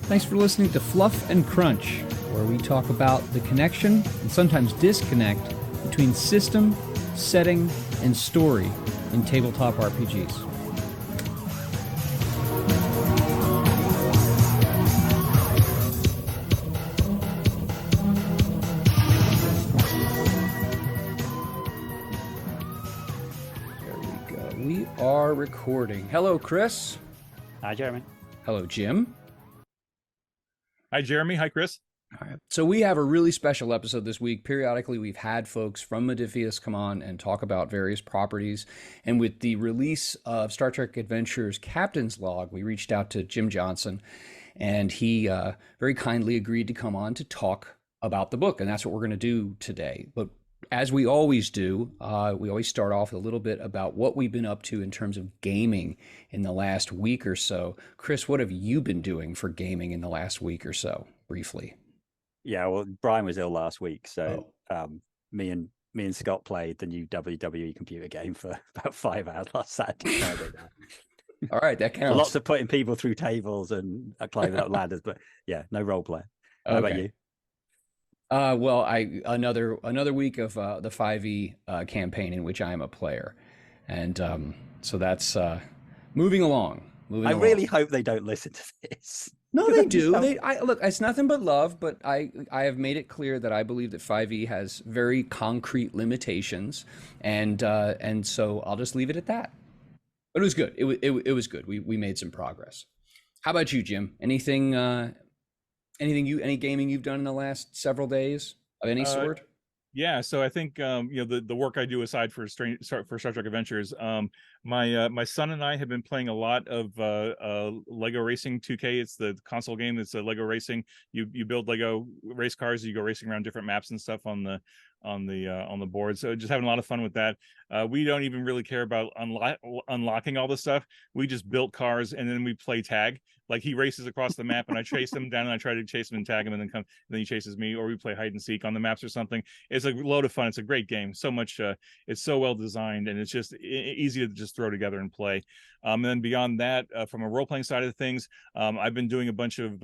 Thanks for listening to Fluff and Crunch, where we talk about the connection and sometimes disconnect between system, setting, and story in tabletop RPGs. There we go. We are recording. Hello, Chris. Hi, Jeremy. Hello, Jim. Hi, Jeremy. Hi, Chris. All right. So we have a really special episode this week. Periodically, we've had folks from Modiphius come on and talk about various properties. And with the release of Star Trek Adventures Captain's Log, we reached out to Jim Johnson, and he very kindly agreed to come on to talk about the book. And that's what we're going to do today. But as we always do, we always start off with a little bit about what we've been up to in terms of gaming in the last week or so. Chris, what have you been doing for gaming in the last week or so, briefly? Yeah, well, Brian was ill last week, so me and Scott played the new WWE computer game for about 5 hours last Saturday. All right, that counts. Lots of putting people through tables and climbing up ladders, but yeah, no role play. How about you? Well, another week of the 5e campaign in which I am a player, and so that's moving along. I really hope they don't listen to this. No, they do. Look, it's nothing but love, but I have made it clear that I believe that 5e has very concrete limitations, and so I'll just leave it at that. But it was good. It was good. We made some progress. How about you, Jim? Any gaming you've done in the last several days of any sort? Yeah, so I think the work I do aside for Star Trek Adventures, my son and I have been playing a lot of Lego Racing 2K. It's the console game. It's a Lego Racing. You build Lego race cars. You go racing around different maps and stuff on the board. So just having a lot of fun with that. We don't even really care about unlocking all the stuff. We just built cars and then we play tag. Like he races across the map and I chase him down and I try to chase him and tag him and then he chases me, or we play hide and seek on the maps or something. It's a load of fun. It's a great game. So much. It's so well designed and it's just easy to just throw together and play. And then beyond that, from a role playing side of things, I've been doing a bunch of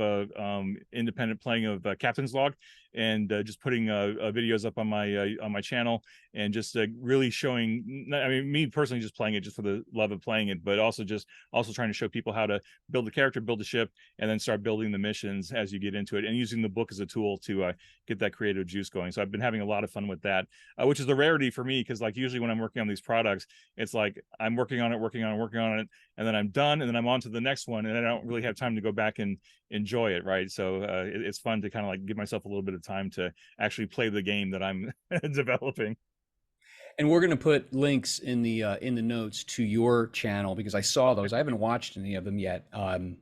independent playing of Captain's Log, and just putting videos up on my channel, and just really showing, I mean, me personally just playing it just for the love of playing it, but also trying to show people how to build a character, build a ship, and then start building the missions as you get into it, and using the book as a tool to get that creative juice going. So I've been having a lot of fun with that, which is a rarity for me, because like usually when I'm working on these products, it's like I'm working on it, and then I'm done, and then I'm on to the next one, and I don't really have time to go back and enjoy it, right? So it's fun to kind of like give myself a little bit of time to actually play the game that I'm developing. And we're going to put links in the notes to your channel, because I saw those. I haven't watched any of them yet. And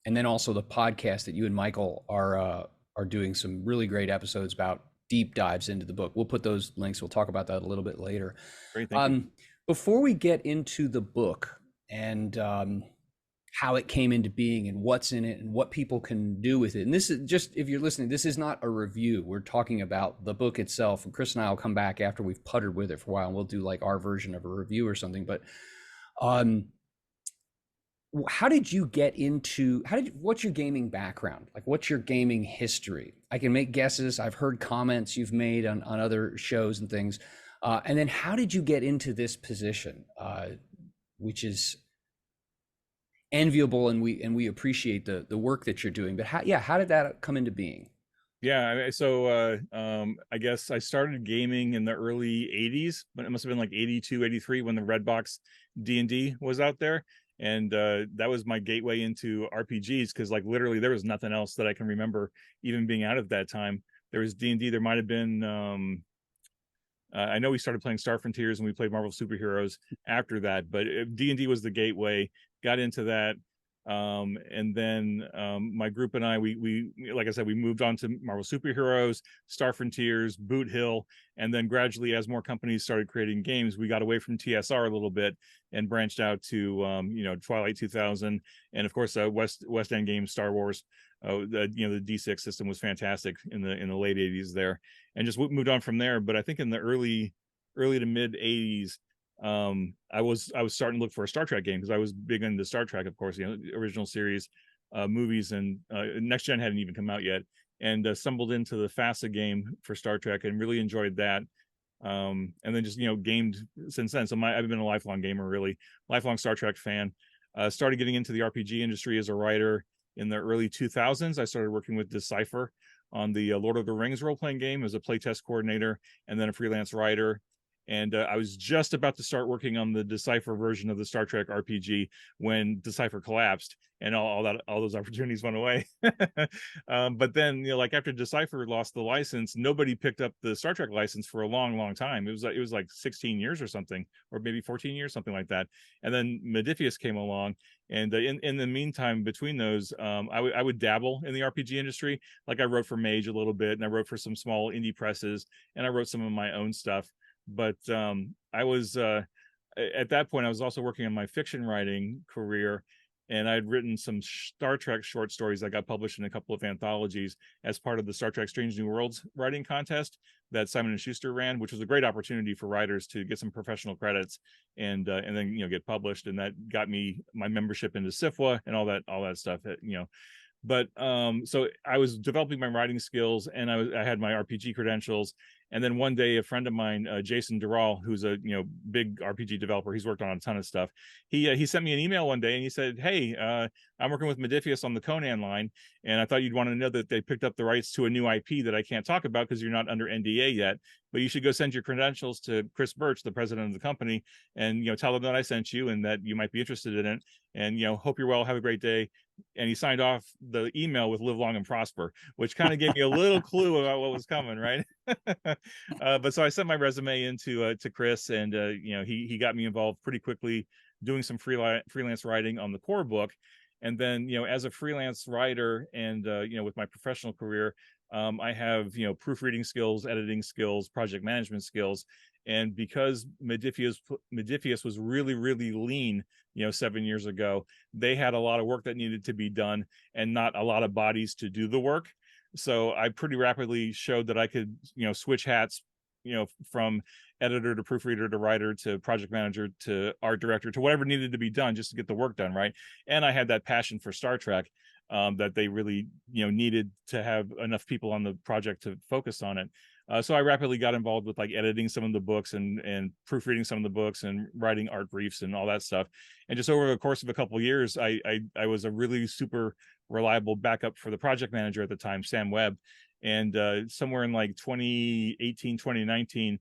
then also the podcast that you and Michael are doing some really great episodes about deep dives into the book. We'll put those links. We'll talk about that a little bit later. Great, thank you. Before we get into the book and how it came into being and what's in it and what people can do with it. And this is just, if you're listening, this is not a review. We're talking about the book itself. And Chris and I will come back after we've puttered with it for a while, and we'll do like our version of a review or something. But how did you get into, what's your gaming background? Like, what's your gaming history? I can make guesses. I've heard comments you've made on other shows and things. And then how did you get into this position, which is enviable, and we appreciate the work that you're doing, but how did that come into being? So I guess I started gaming in the early 80s, but it must have been like 82, 83 when the Redbox D&D was out there, and that was my gateway into RPGs, because like literally there was nothing else that I can remember even being out at that time. There was D&D. There might have been I know we started playing Star Frontiers and we played Marvel Superheroes after that, but D&D was the gateway. Got into that, and then my group and I, we like I said, we moved on to Marvel Superheroes, Star Frontiers, Boot Hill, and then gradually, as more companies started creating games, we got away from TSR a little bit and branched out to Twilight 2000, and of course West End games, Star Wars. The D6 system was fantastic in the late 80s there, and just moved on from there. But I think in the early to mid 80s, I was starting to look for a Star Trek game, because I was big into Star Trek, of course, the original series, movies, and Next Gen hadn't even come out yet, and stumbled into the FASA game for Star Trek and really enjoyed that. And then just gamed since then. So I've been a lifelong gamer, really lifelong Star Trek fan. Started getting into the RPG industry as a writer in the early 2000s. I started working with Decipher on the Lord of the Rings role-playing game as a playtest coordinator and then a freelance writer. And I was just about to start working on the Decipher version of the Star Trek RPG when Decipher collapsed, and all those opportunities went away. But then, like after Decipher lost the license, nobody picked up the Star Trek license for a long, long time. It was like 16 years or something, or maybe 14 years, something like that. And then Modiphius came along, and in the meantime, between those, I would dabble in the RPG industry. Like I wrote for Mage a little bit, and I wrote for some small indie presses, and I wrote some of my own stuff. But I was at that point I was also working on my fiction writing career, and I'd written some Star Trek short stories that got published in a couple of anthologies as part of the Star Trek Strange New Worlds writing contest that Simon & Schuster ran, which was a great opportunity for writers to get some professional credits and then get published, and that got me my membership into SIFWA and all that stuff. But so I was developing my writing skills, and I had my RPG credentials. And then one day, a friend of mine, Jason Dural, who's a big RPG developer, he's worked on a ton of stuff. He sent me an email one day, and he said, "Hey, I'm working with Modiphius on the Conan line, and I thought you'd want to know that they picked up the rights to a new IP that I can't talk about because you're not under NDA yet. But you should go send your credentials to Chris Birch, the president of the company, and tell them that I sent you and that you might be interested in it. And hope you're well. Have a great day." And he signed off the email with "Live long and prosper," which kind of gave me a little clue about what was coming, right? But so I sent my resume into to Chris, and he got me involved pretty quickly, doing some freelance writing on the core book. And then as a freelance writer and with my professional career, I have proofreading skills, editing skills, project management skills. And because Modiphius was really, really lean 7 years ago, they had a lot of work that needed to be done and not a lot of bodies to do the work. So I pretty rapidly showed that I could switch hats, from editor to proofreader to writer to project manager to art director to whatever needed to be done just to get the work done, right? And I had that passion for Star Trek that they really needed to have enough people on the project to focus on it. So I rapidly got involved with like editing some of the books and proofreading some of the books and writing art briefs and all that stuff. And just over the course of a couple of years, I was a really super reliable backup for the project manager at the time, Sam Webb. And somewhere in like 2018, 2019,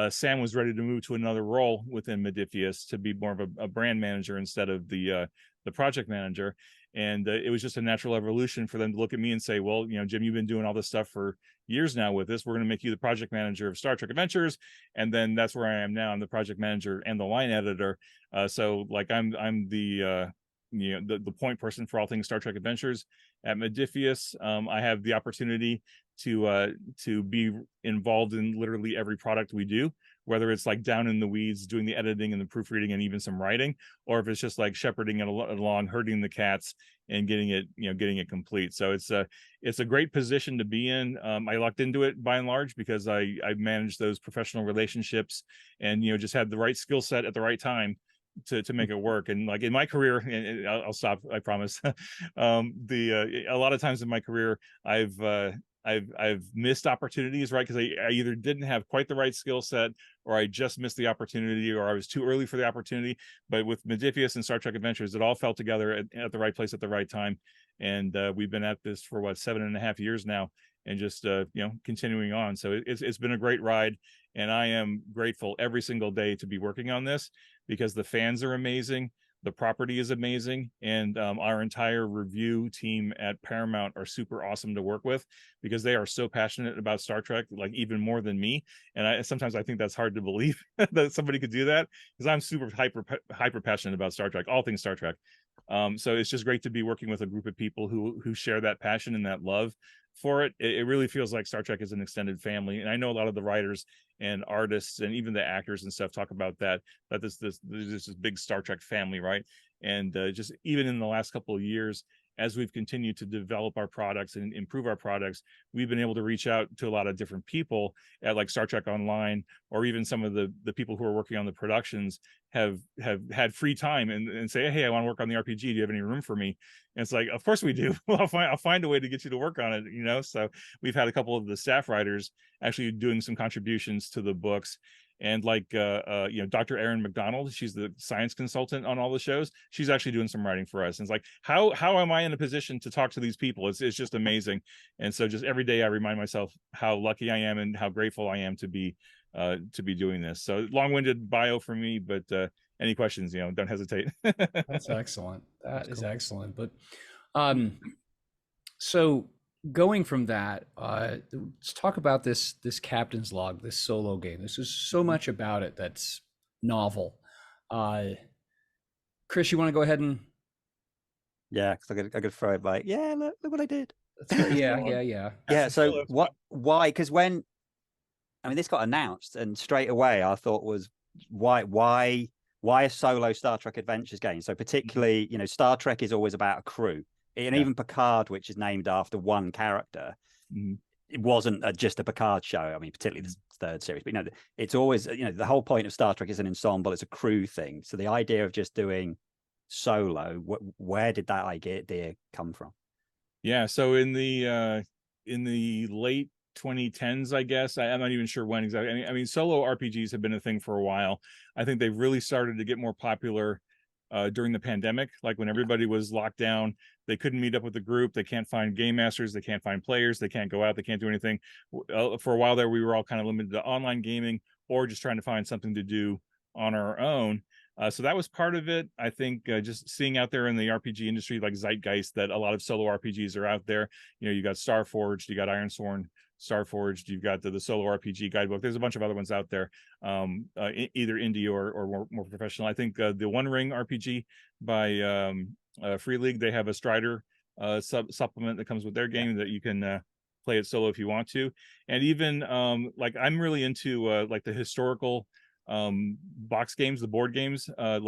Sam was ready to move to another role within Modiphius to be more of a brand manager instead of the project manager. And it was just a natural evolution for them to look at me and say, "Well, Jim, you've been doing all this stuff for years now with this. We're going to make you the project manager of Star Trek Adventures." And then that's where I am now. I'm the project manager and the line editor. So like I'm the the point person for all things Star Trek Adventures at Modiphius. I have the opportunity to be involved in literally every product we do, whether it's like down in the weeds doing the editing and the proofreading and even some writing, or if it's just like shepherding it along, herding the cats and getting it complete. So it's a great position to be in. I lucked into it by and large because I managed those professional relationships and just had the right skill set at the right time to make it work. And like in my career, and I'll stop, I promise. A lot of times in my career, I've missed opportunities, right? Because I either didn't have quite the right skill set, or I just missed the opportunity, or I was too early for the opportunity. But with Modiphius and Star Trek Adventures, it all fell together at the right place at the right time. And we've been at this for 7.5 years now, and just continuing on. So it's been a great ride, and I am grateful every single day to be working on this because the fans are amazing. The property is amazing, and our entire review team at Paramount are super awesome to work with because they are so passionate about Star Trek, like even more than me. And sometimes I think that's hard to believe that somebody could do that because I'm super hyper passionate about Star Trek, all things Star Trek. So it's just great to be working with a group of people who share that passion and that love for it. It really feels like Star Trek is an extended family. And I know a lot of the writers and artists and even the actors and stuff talk about that there's this big Star Trek family, right? And just even in the last couple of years, as we've continued to develop our products and improve our products, we've been able to reach out to a lot of different people at like Star Trek Online, or even some of the people who are working on the productions have had free time and say, hey, I want to work on the RPG. Do you have any room for me? And it's like, of course we do. Well, I'll find a way to get you to work on it, you know? So we've had a couple of the staff writers actually doing some contributions to the books. And like Dr. Erin McDonald, she's the science consultant on all the shows. She's actually doing some writing for us. And it's like, how am I in a position to talk to these people? It's just amazing. And so just every day I remind myself how lucky I am and how grateful I am to be doing this. So long-winded bio for me, but any questions, don't hesitate. That's excellent. That is excellent. But so going from that, let's talk about this Captain's Log, this solo game. This is so much about it that's novel. Chris, you want to go ahead and? Yeah, because I could throw it by. Yeah, look what I did. Yeah. So why? Because this got announced, and straight away I thought was why a solo Star Trek Adventures game? So particularly, Star Trek is always about a crew. And even Picard, which is named after one character, it wasn't just a Picard show. I mean, particularly the third series. But it's always the whole point of Star Trek is an ensemble. It's a crew thing. So the idea of just doing solo, where did that idea come from? Yeah, so in the late 2010s, I guess. I'm not even sure when exactly. I mean, solo RPGs have been a thing for a while. I think they've really started to get more popular during the pandemic, like when everybody was locked down. They couldn't meet up with the group. They can't find game masters. They can't find players. They can't go out. They can't do anything. For a while there, we were all kind of limited to online gaming or just trying to find something to do on our own. So that was part of it. I think just seeing out there in the RPG industry, like Zeitgeist, that a lot of solo RPGs are out there. You got Starforged, you got Ironsworn, Starforged, you've got the solo RPG guidebook. There's a bunch of other ones out there, either indie or more professional. I think the One Ring RPG by Free League, they have a Strider supplement that comes with their game that you can play it solo if you want to. And even like I'm really into like the historical box games, the board games, I'm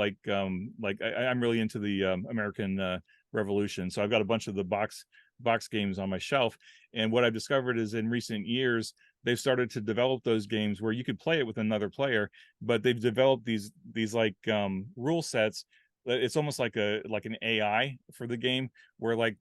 really into the American Revolution. So I've got a bunch of the box games on my shelf. And what I've discovered is in recent years, they've started to develop those games where you could play it with another player, but they've developed these like rule sets. It's almost like an AI for the game, where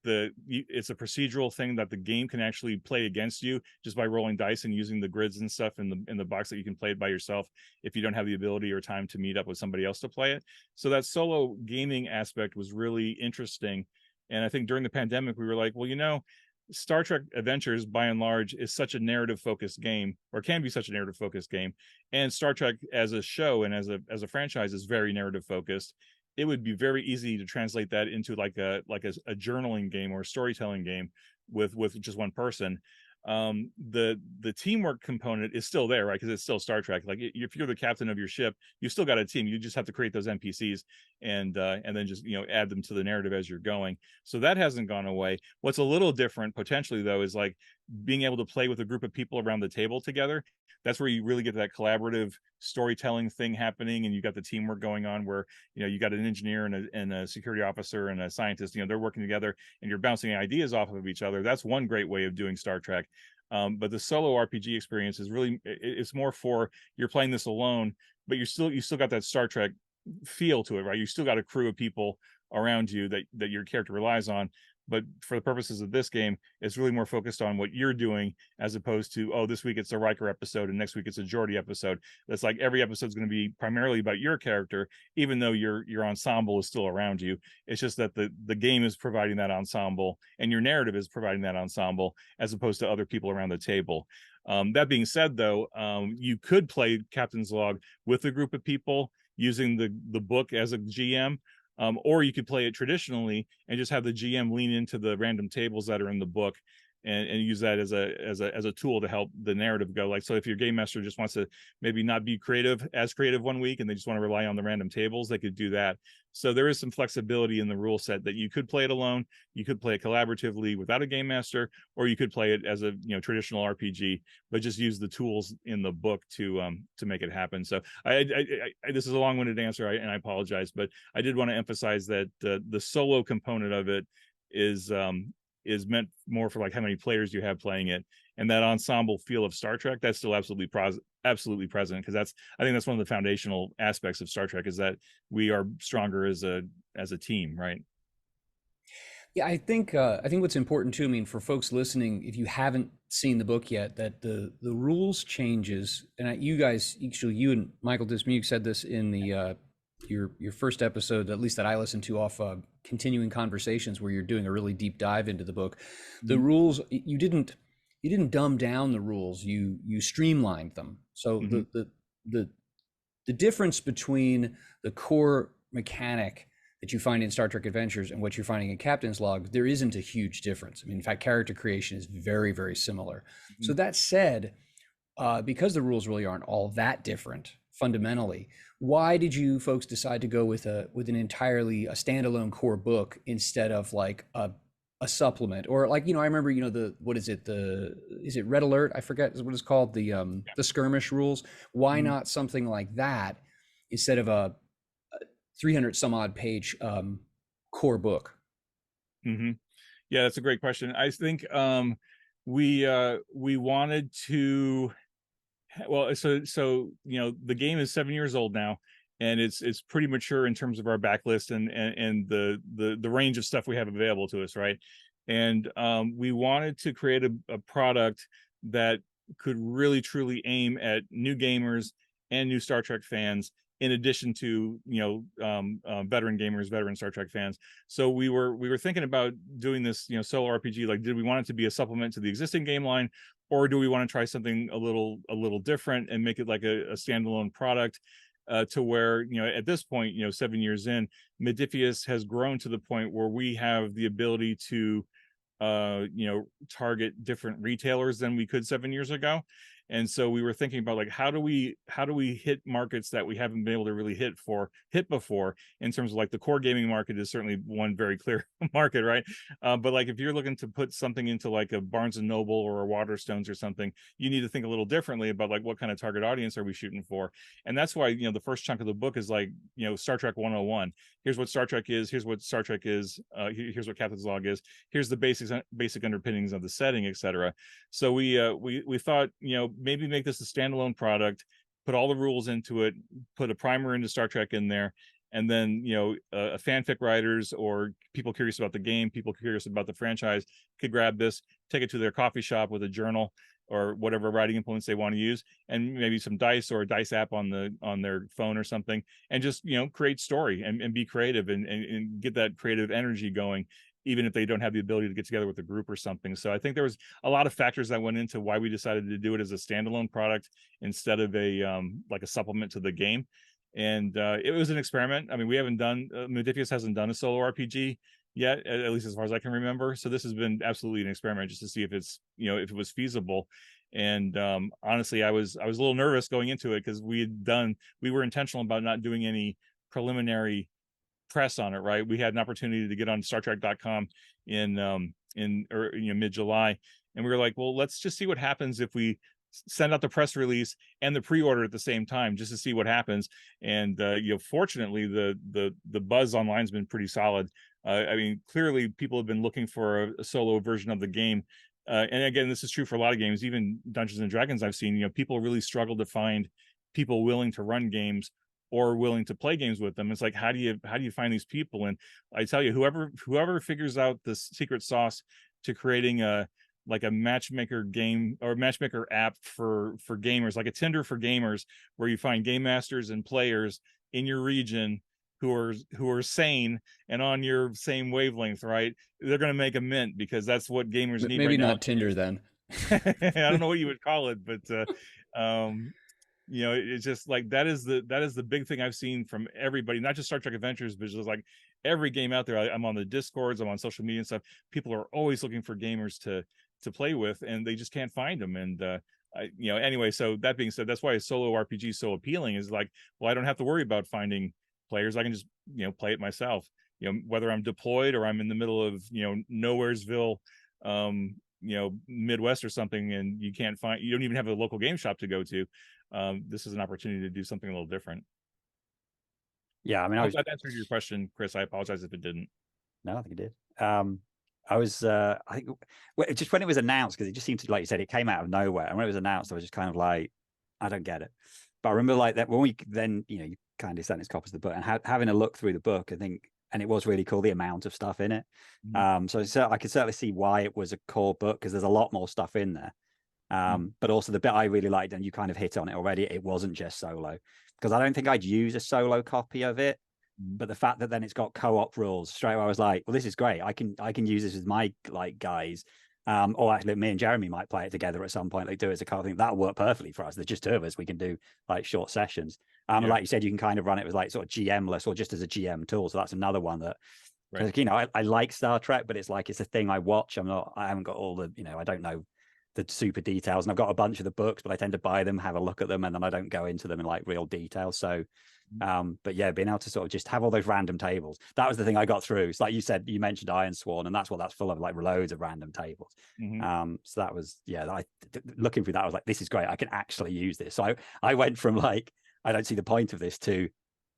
it's a procedural thing that the game can actually play against you just by rolling dice and using the grids and stuff in the box, that you can play it by yourself if you don't have the ability or time to meet up with somebody else to play it. So that solo gaming aspect was really interesting. And I think during the pandemic, we were like, well, Star Trek Adventures, by and large, is such a narrative-focused game, or can be such a narrative-focused game. And Star Trek as a show and as a franchise is very narrative-focused. It would be very easy to translate that into like a journaling game or a storytelling game with just one person. The teamwork component is still there, right? Because it's still Star Trek. Like if you're the captain of your ship, you still got a team. You just have to create those NPCs and then just add them to the narrative as you're going. So that hasn't gone away. What's a little different potentially though is like being able to play with a group of people around the table together. That's where you really get that collaborative storytelling thing happening, and you got the teamwork going on where you got an engineer and a security officer and a scientist. They're working together and you're bouncing ideas off of each other. That's one great way of doing Star Trek. But the solo RPG experience is really, it's more for, you're playing this alone, but you still got that Star Trek feel to it, right? You still got a crew of people around you that your character relies on. But for the purposes of this game, it's really more focused on what you're doing, as opposed to, oh, this week it's a Riker episode and next week it's a Geordi episode. That's like every episode is going to be primarily about your character, even though your ensemble is still around you. It's just that the game is providing that ensemble and your narrative is providing that ensemble, as opposed to other people around the table. That being said, though, you could play Captain's Log with a group of people using the book as a GM. Or you could play it traditionally and just have the GM lean into the random tables that are in the book and use that as a tool to help the narrative go. Like, so if your game master just wants to maybe not be creative 1 week and they just want to rely on the random tables, they could do that. So there is some flexibility in the rule set that you could play it alone, you could play it collaboratively without a game master, or you could play it as a traditional RPG, but just use the tools in the book to make it happen. So I this is a long-winded answer, and I apologize, but I did want to emphasize that the solo component of it is meant more for like how many players you have playing it, and that ensemble feel of Star Trek, that's still absolutely present, because I think that's one of the foundational aspects of Star Trek, is that we are stronger as a team, right? Yeah, I think what's important too, I mean, for folks listening, if you haven't seen the book yet, that the rules changes, and you guys, actually, you and Michael Dismuke said this in the your first episode, at least that I listened to off continuing conversations, where you're doing a really deep dive into the book. The rules, you didn't dumb down the rules, you streamlined them. So Mm-hmm. the difference between the core mechanic that you find in Star Trek Adventures and what you're finding in Captain's Log, there isn't a huge difference. I mean, in fact, character creation is very, very similar. Mm-hmm. So that said, because the rules really aren't all that different fundamentally, why did you folks decide to go with an entirely a standalone core book instead of like a supplement? Or like, I remember, what is it, is it Red Alert, I forget what it's called, the skirmish rules. Why Mm-hmm. not something like that instead of a 300 some odd page core book? Mm-hmm. Yeah, that's a great question. I think we wanted to, well, so the game is 7 years old now, and it's pretty mature in terms of our backlist and the range of stuff we have available to us, right? And we wanted to create a product that could really truly aim at new gamers and new Star Trek fans, in addition to veteran gamers, veteran Star Trek fans. So we were thinking about doing this solo RPG. Like, did we want it to be a supplement to the existing game line, or do we want to try something a little different and make it like a standalone product, to where at this point, 7 years in, Modiphius has grown to the point where we have the ability to target different retailers than we could 7 years ago. And so we were thinking about, like, how do we hit markets that we haven't been able to really hit before, in terms of, like, the core gaming market is certainly one very clear market, right? But like, if you're looking to put something into like a Barnes and Noble or a Waterstones or something, you need to think a little differently about, like, what kind of target audience are we shooting for. And that's why the first chunk of the book is like Star Trek 101. Here's what Star Trek is, here's what Star Trek is, here's what Captain's Log is, here's the basic underpinnings of the setting, etc. So we thought, maybe make this a standalone product, put all the rules into it, put a primer into Star Trek in there, and then fanfic writers or people curious about the game, people curious about the franchise, could grab this, take it to their coffee shop with a journal or whatever writing implements they want to use, and maybe some dice or a dice app on their phone or something, and just create story and be creative and get that creative energy going, even if they don't have the ability to get together with a group or something. So I think there was a lot of factors that went into why we decided to do it as a standalone product instead of like a supplement to the game. And it was an experiment. I mean, we haven't done Modiphius hasn't done a solo RPG yet, at least as far as I can remember. So this has been absolutely an experiment, just to see if it's if it was feasible. And honestly, I was a little nervous going into it, because we were intentional about not doing any preliminary press on it, right? We had an opportunity to get on StarTrek.com in mid-July, and we were like, well, let's just see what happens if we send out the press release and the pre-order at the same time, just to see what happens. And fortunately, the buzz online has been pretty solid. I mean, clearly people have been looking for a solo version of the game. And again, this is true for a lot of games, even Dungeons and Dragons. I've seen, people really struggle to find people willing to run games or willing to play games with them. It's like, how do you find these people? And I tell you, whoever figures out the secret sauce to creating a matchmaker game or matchmaker app for gamers, like a Tinder for gamers, where you find game masters and players in your region who are sane and on your same wavelength, right? They're going to make a mint, because that's what gamers need Maybe right now. not Tinder then. I don't know what you would call it, but it's just like, that is the big thing I've seen from everybody, not just Star Trek Adventures, but just like every game out there. I'm on the Discords, I'm on social media and stuff. People are always looking for gamers to play with, and they just can't find them. And anyway, so that being said, that's why a solo RPG is so appealing, is like, well, I don't have to worry about finding players. I can just play it myself, whether I'm deployed or I'm in the middle of Nowheresville, Midwest or something, and you don't even have a local game shop to go to. This is an opportunity to do something a little different. Yeah, I mean, I hope that answered your question, Chris. I apologize if it didn't. No, I think it did. I was, I think, just when it was announced, because it just seemed to, like you said, it came out of nowhere. And when it was announced, I was just kind of like, I don't get it. But I remember like that when we then, you kind of sent us copies of the book and having a look through the book, I think, and it was really cool, the amount of stuff in it. So I could certainly see why it was a core book, because there's a lot more stuff in there. But also the bit I really liked, and you kind of hit on it already, it wasn't just solo, because I don't think I'd use a solo copy of it. But the fact that then it's got co-op rules straight away, I was like, well, this is great. I can use this with my like guys. Or actually me and Jeremy might play it together at some point. Like do it as a co-op thing. That'll work perfectly for us. There's just two of us. We can do like short sessions. And like you said, you can kind of run it with like sort of GM-less or just as a GM tool. So that's another one that right. I like Star Trek, but it's like it's a thing I watch. I haven't got all the, I don't know the super details, and I've got a bunch of the books, but I tend to buy them, have a look at them, and then I don't go into them in like real detail. So but yeah, being able to sort of just have all those random tables, that was the thing I got through. It's like you said, you mentioned Iron Sworn, and that's full of, like loads of random tables. So that was, looking through that, I was like, this is great, I can actually use this. So I went from like, I don't see the point of this, to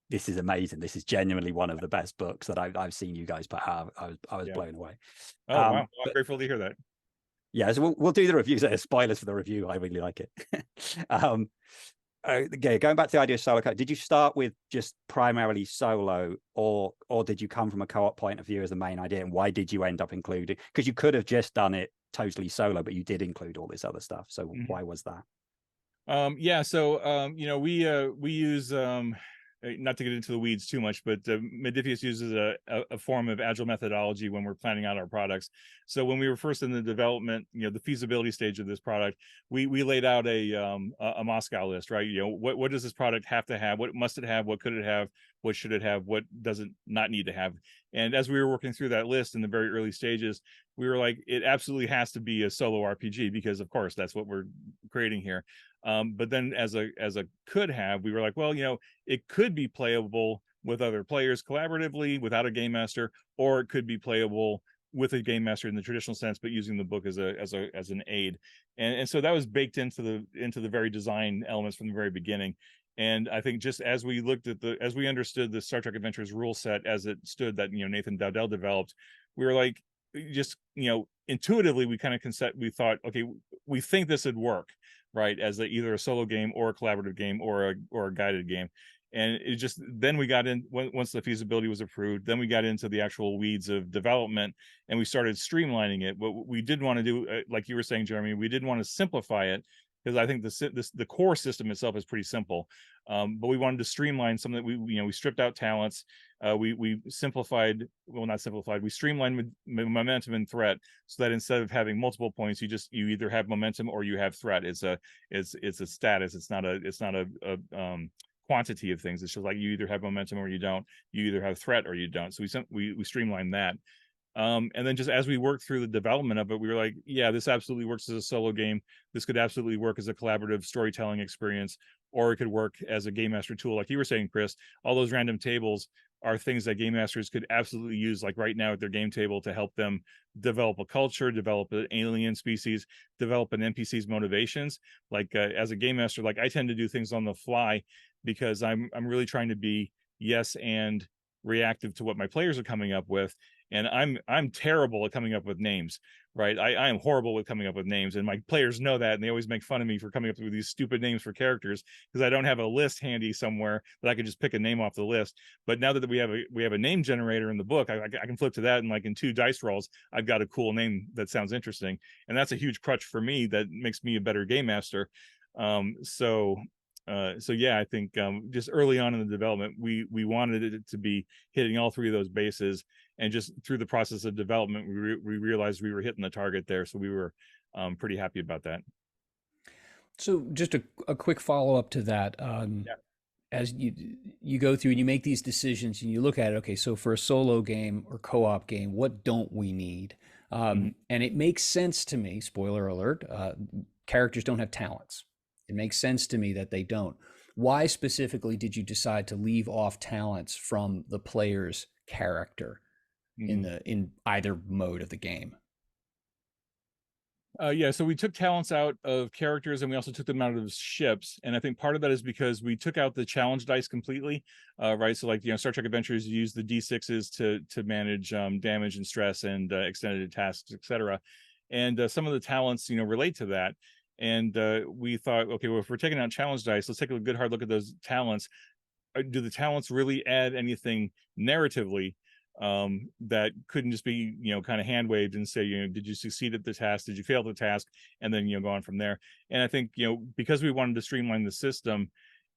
this is amazing, this is genuinely one of the best books that I've seen you guys put out. I was blown away. Oh wow, well, I'm grateful to hear that. Yeah, so we'll do the reviews. Spoilers for the review. I really like it. Okay, going back to the idea of solo co, did you start with just primarily solo, or did you come from a co-op point of view as the main idea, and why did you end up including, because you could have just done it totally solo, but you did include all this other stuff, so why was that? We use not to get into the weeds too much, but Modiphius uses a form of agile methodology when we're planning out our products. So when we were first in the development, the feasibility stage of this product, we laid out a Moscow list, right? What does this product have to have? What must it have? What could it have? What should it have? What does it not need to have? And as we were working through that list in the very early stages, we were like, it absolutely has to be a solo RPG, because of course that's what we're creating here. But then as a could have, we were like, well, it could be playable with other players collaboratively without a game master, or it could be playable with a game master in the traditional sense, but using the book as an aid. And so that was baked into the very design elements from the very beginning. And I think just as we looked at as we understood the Star Trek Adventures rule set as it stood, that Nathan Dowdell developed, we were like, just intuitively we kind of we thought, okay, we think this would work, right, as either a solo game or a collaborative game or a guided game. And it just, then we got in, once the feasibility was approved, then we got into the actual weeds of development, and we started streamlining it. What we did want to do, like you were saying, Jeremy, we didn't want to simplify it, because I think the core system itself is pretty simple, but we wanted to streamline something. We stripped out talents, we simplified, well, not simplified, we streamlined momentum and threat, so that instead of having multiple points, you either have momentum or you have threat. It's a status. It's not a quantity of things. It's just like you either have momentum or you don't. You either have threat or you don't. So we streamlined that. And then just as we worked through the development of it, we were like, yeah, this absolutely works as a solo game. This could absolutely work as a collaborative storytelling experience, or it could work as a game master tool. Like you were saying, Chris, all those random tables are things that game masters could absolutely use, like right now at their game table, to help them develop a culture, develop an alien species, develop an NPC's motivations. Like as a game master, like I tend to do things on the fly, because I'm really trying to be yes and reactive to what my players are coming up with. And I'm terrible at coming up with names, right? I am horrible with coming up with names, and my players know that, and they always make fun of me for coming up with these stupid names for characters, because I don't have a list handy somewhere that I could just pick a name off the list. But now that we have a name generator in the book, I can flip to that, and like in 2 dice rolls, I've got a cool name that sounds interesting, and that's a huge crutch for me that makes me a better game master. So yeah, I think just early on in the development, we wanted it to be hitting all 3 of those bases, and just through the process of development, we realized we were hitting the target there. So we were pretty happy about that. So just a quick follow up to that. As you go through and you make these decisions and you look at it, okay, so for a solo game or co-op game, what don't we need? And it makes sense to me, spoiler alert, characters don't have talents. It makes sense to me that they don't. Why specifically did you decide to leave off talents from the player's character in either mode of the game? Yeah, so we took talents out of characters and we also took them out of ships. And I think part of that is because we took out the challenge dice completely, right? So like, Star Trek Adventures use the D6s to manage damage and stress and extended tasks, etc. And some of the talents, relate to that. And we thought, okay, well, if we're taking out challenge dice, let's take a good hard look at those talents. Do the talents really add anything narratively that couldn't just be kind of hand waved and say did you succeed at the task, did you fail the task, and then go on from there. And I think because we wanted to streamline the system,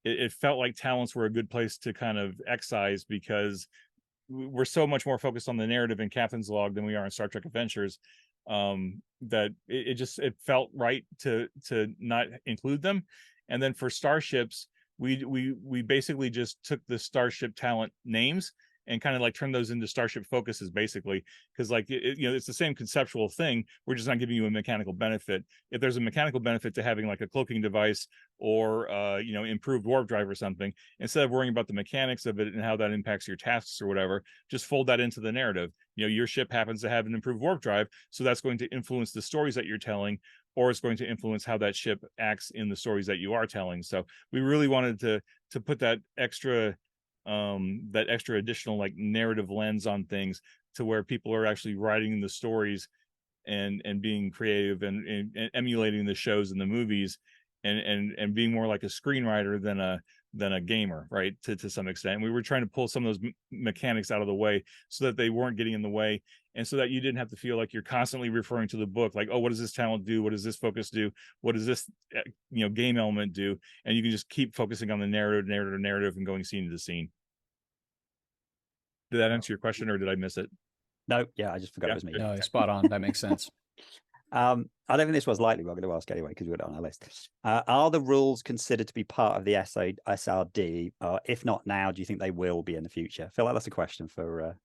it felt like talents were a good place to kind of excise, because we're so much more focused on the narrative in Captain's Log than we are in Star Trek Adventures, that it felt right to not include them. And then for starships, we basically just took the starship talent names and kind of like turn those into starship focuses, basically, because like it's the same conceptual thing. We're just not giving you a mechanical benefit. If there's a mechanical benefit to having like a cloaking device or improved warp drive or something, instead of worrying about the mechanics of it and how that impacts your tasks or whatever, just fold that into the narrative. Your ship happens to have an improved warp drive, so that's going to influence the stories that you're telling, or it's going to influence how that ship acts in the stories that you are telling. So we really wanted to put that extra additional like narrative lens on things, to where people are actually writing the stories and being creative and emulating the shows and the movies, and being more like a screenwriter than a gamer, right, to some extent. And we were trying to pull some of those mechanics out of the way so that they weren't getting in the way, and so that you didn't have to feel like you're constantly referring to the book, like, oh, what does this talent do, what does this focus do, what does this game element do, and you can just keep focusing on the narrative and going scene to scene. Did that answer your question, or did I miss it? No, yeah, I just forgot it was me. No, spot on. That makes sense. I don't think this was likely, but I'm going to ask anyway because we've got it on our list. Are the rules considered to be part of the SRD? If not now, do you think they will be in the future? I feel like that's a question for.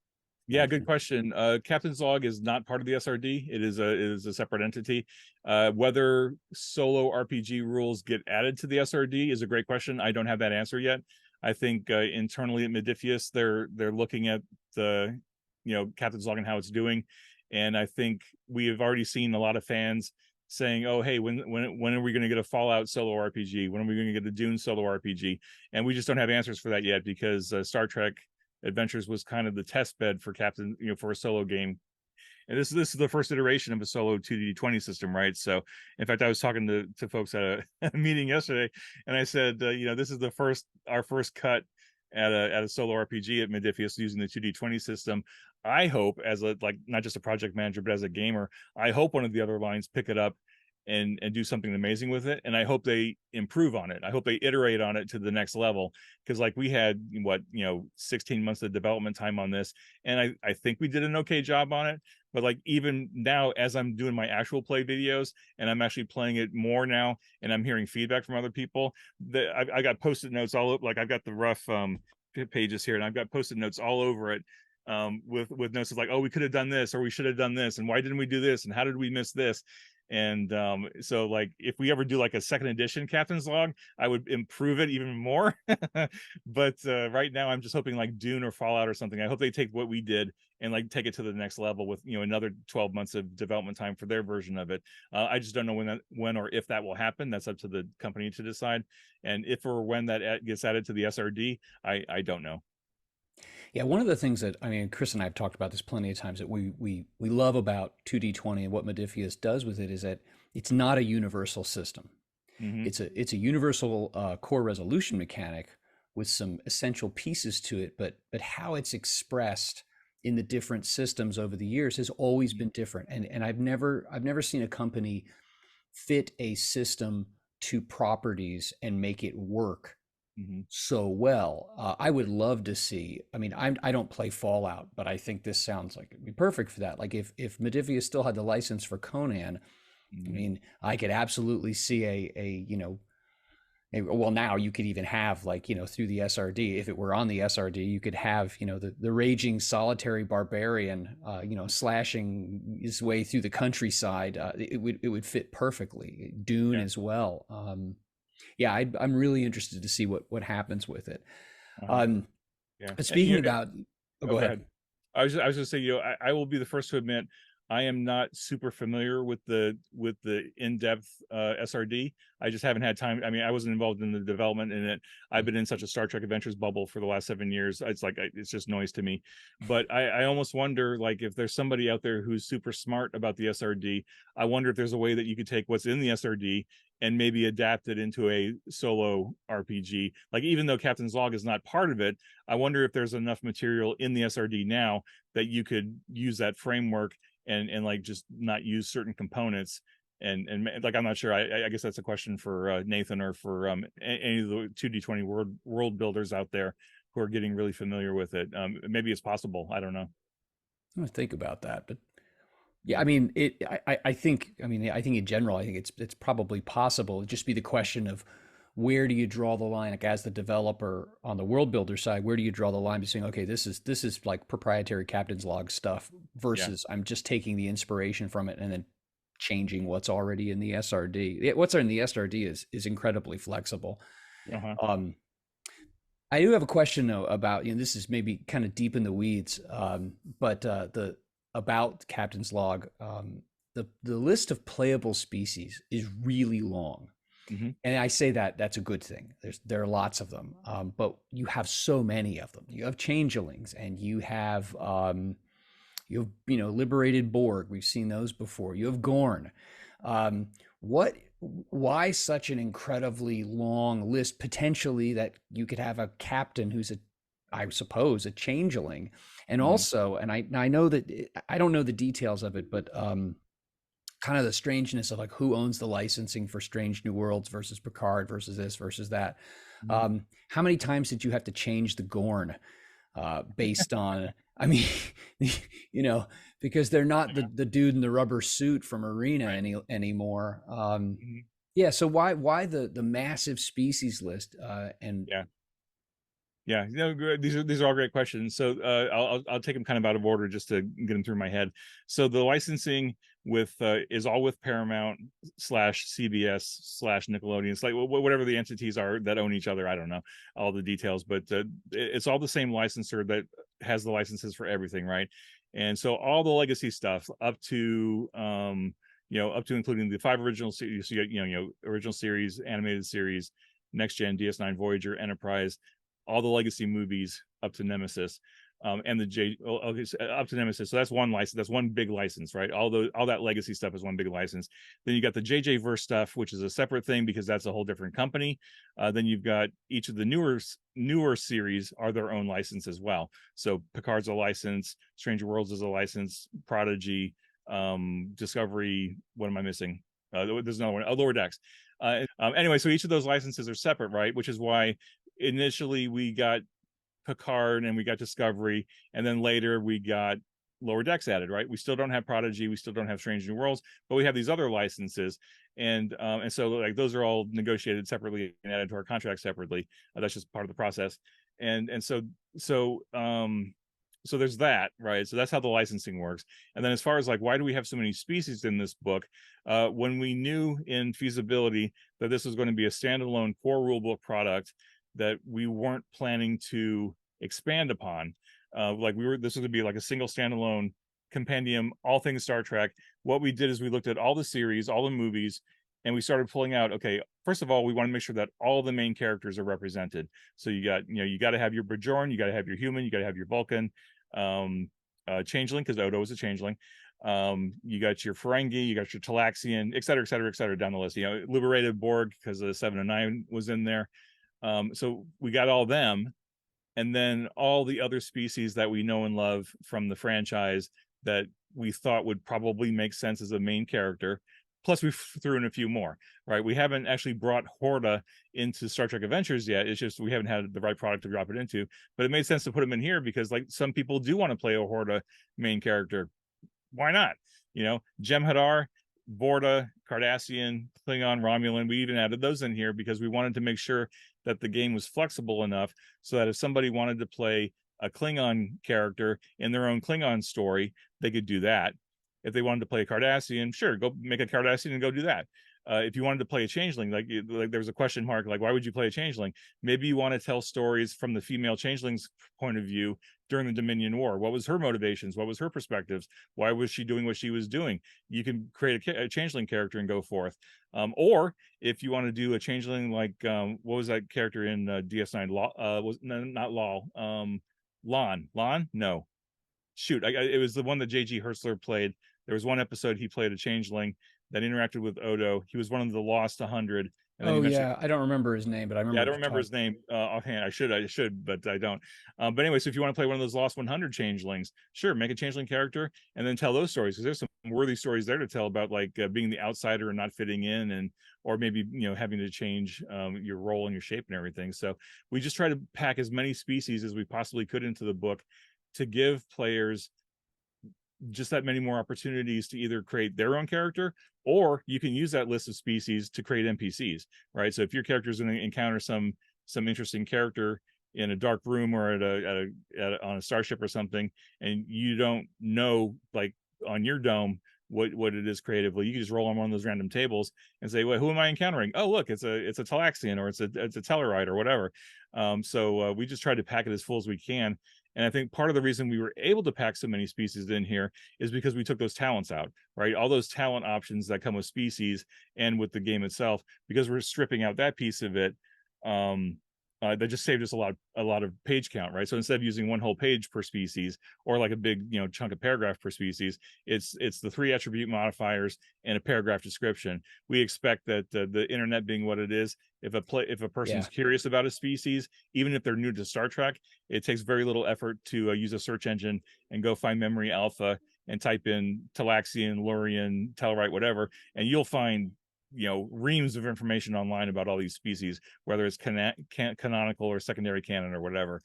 Yeah, good question. Captain's Log is not part of the SRD. It is a separate entity. Whether solo RPG rules get added to the SRD is a great question. I don't have that answer yet. I think internally at Modiphius, they're looking at the Captain's Log and how it's doing, and I think we have already seen a lot of fans saying, "Oh, hey, when are we going to get a Fallout solo RPG? When are we going to get a Dune solo RPG?" And we just don't have answers for that yet, because Star Trek Adventures was kind of the test bed for for a solo game. And this is the first iteration of a solo 2D20 system, right? So, in fact, I was talking to folks at a meeting yesterday, and I said, this is our first cut at a solo RPG at Modiphius using the 2D20 system. I hope, as not just a project manager, but as a gamer, I hope one of the other lines pick it up and do something amazing with it. And I hope they improve on it. I hope they iterate on it to the next level, because like we had 16 months of development time on this, and I think we did an okay job on it. But like even now, as I'm doing my actual play videos and I'm actually playing it more now, and I'm hearing feedback from other people, that I got post-it notes all over. Like I've got the rough pages here, and I've got post-it notes all over it, with notes of like, oh, we could have done this, or we should have done this, and why didn't we do this, and how did we miss this? And so like if we ever do like a second edition Captain's Log, I would improve it even more. But right now I'm just hoping like Dune or Fallout or something, I hope they take what we did and like take it to the next level with another 12 months of development time for their version of it. I just don't know when or if that will happen. That's up to the company to decide. And if or when that gets added to the SRD, I don't know. Yeah, one of the things that Chris and I have talked about this plenty of times, that we love about 2D20 and what Modiphius does with it is that it's not a universal system. Mm-hmm. It's a universal core resolution mechanic with some essential pieces to it, but how it's expressed in the different systems over the years has always been different. And I've never seen a company fit a system to properties and make it work so well. I would love to see. I don't play Fallout, but I think this sounds like it'd be perfect for that. Like if Modiphius still had the license for Conan, I could absolutely see well, now you could even have through the SRD, if it were on the SRD, you could have the raging solitary barbarian slashing his way through the countryside. It would fit perfectly. Dune as well. I'm really interested to see what happens with it. But speaking about, go ahead. I was just saying, I will be the first to admit, I am not super familiar with the in-depth SRD. I just haven't had time. I mean, I wasn't involved in the development in it. I've been in such a Star Trek Adventures bubble for the last 7 years. It's like it's just noise to me. But I almost wonder, like, if there's somebody out there who's super smart about the SRD, I wonder if there's a way that you could take what's in the SRD and maybe adapt it into a solo RPG. Like, even though Captain's Log is not part of it, I wonder if there's enough material in the SRD now that you could use that framework and like just not use certain components and like, I'm not sure. I guess that's a question for Nathan or for any of the 2D20 world builders out there who are getting really familiar with it. Maybe it's possible. I don't know. I'm gonna think about that, but yeah, I mean, I think, I mean, I think in general, I think it's probably possible. It'd just be the question of where do you draw the line, like as the developer on the world builder side, where do you draw the line between, okay, this is like proprietary Captain's Log stuff versus I'm just taking the inspiration from it and then changing what's already in the SRD. What's in the SRD is incredibly flexible. Uh-huh. I do have a question though about, this is maybe kind of deep in the weeds, but the about Captain's Log, the list of playable species is really long. Mm-hmm. And I say that that's a good thing. There are lots of them, but you have so many of them. You have changelings, and you have liberated Borg. We've seen those before. You have Gorn. Why such an incredibly long list? Potentially that you could have a captain who's I suppose a changeling, and also, and I know that I don't know the details of it, but kind of the strangeness of like who owns the licensing for Strange New Worlds versus Picard versus this versus that. How many times did you have to change the Gorn based on, I mean, because they're not the dude in the rubber suit from Arena anymore. Yeah. So why the massive species list? Yeah, these are all great questions. So I'll take them kind of out of order just to get them through my head. So the licensing with is all with Paramount / CBS / Nickelodeon. It's like whatever the entities are that own each other. I don't know all the details, but it's all the same licensor that has the licenses for everything, right? And so all the legacy stuff up to up to including the 5 original series, original series, animated series, Next Gen, DS9, Voyager, Enterprise, all the legacy movies up to Nemesis, and up to Nemesis. So that's one license. That's one big license, right? All that legacy stuff is one big license. Then you got the JJ verse stuff, which is a separate thing because that's a whole different company. Then you've got each of the newer series are their own license as well. So Picard's a license, Stranger Worlds is a license, Prodigy, Discovery. What am I missing? There's another one. Lower Decks. Anyway, so each of those licenses are separate, right? Which is why initially we got Picard and we got Discovery, and then later we got Lower Decks added, right? We still don't have Prodigy, we still don't have Strange New Worlds, but we have these other licenses, and so like those are all negotiated separately and added to our contract separately. That's just part of the process, and so there's that, right? So that's how the licensing works. And then as far as like why do we have so many species in this book, when we knew in feasibility that this was going to be a standalone core rulebook product that we weren't planning to expand upon, this was going to be like a single standalone compendium, all things Star Trek. What we did is we looked at all the series, all the movies, and we started pulling out, okay, first of all, we want to make sure that all the main characters are represented. So you got to have your Bajoran, you got to have your human, you got to have your Vulcan, changeling, because Odo was a changeling. You got your Ferengi, you got your Talaxian, et cetera, down the list. Liberated Borg, because the 7 and 9 was in there. So we got all them, and then all the other species that we know and love from the franchise that we thought would probably make sense as a main character. Plus we threw in a few more, right? We haven't actually brought Horta into Star Trek Adventures yet. It's just we haven't had the right product to drop it into, but it made sense to put them in here because like some people do want to play a Horta main character. Why not? Jem'Hadar, Borda, Cardassian, Klingon, Romulan, we even added those in here because we wanted to make sure that the game was flexible enough so that if somebody wanted to play a Klingon character in their own Klingon story, they could do that. If they wanted to play a Cardassian, sure, go make a Cardassian and go do that. if you wanted to play a changeling, like there was a question mark, like why would you play a changeling? Maybe you want to tell stories from the female changeling's point of view during the Dominion War. What was her motivations? What was her perspectives? Why was she doing what she was doing? You can create a changeling character and go forth. Or if you want to do a changeling like what was that character in DS9? Was not Law. Lon? No. Shoot, it was the one that J.G. Hertzler played. There was one episode he played a changeling that interacted with Odo. He was one of the Lost 100. And then Oh yeah, I don't remember his name, but I remember. Yeah, I don't remember his name offhand. I should, but I don't. But anyway, so if you want to play one of those Lost 100 changelings, sure, make a changeling character and then tell those stories, because there's some worthy stories there to tell about like being the outsider and not fitting in, and or maybe having to change your role and your shape and everything. So we just try to pack as many species as we possibly could into the book to give players just that many more opportunities to either create their own character, or you can use that list of species to create NPCs, right? So if your character is going to encounter some interesting character in a dark room or on a starship or something, and you don't know, like on your dome, what it is creatively, you can just roll on one of those random tables and say, well, who am I encountering? Oh, look, it's a Talaxian, or it's a Tellarite, or whatever. So we just try to pack it as full as we can. And I think part of the reason we were able to pack so many species in here is because we took those talents out, right? All those talent options that come with species and with the game itself, because we're stripping out that piece of it. That just saved us a lot of page count, right? So instead of using one whole page per species, or like a big chunk of paragraph per species, it's the 3 attribute modifiers and a paragraph description. We expect that the internet being what it is, if a person's curious about a species, even if they're new to Star Trek, it takes very little effort to use a search engine and go find Memory Alpha and type in Talaxian, Lurian, Tellarite, whatever, and you'll find reams of information online about all these species, whether it's canonical or secondary canon or whatever.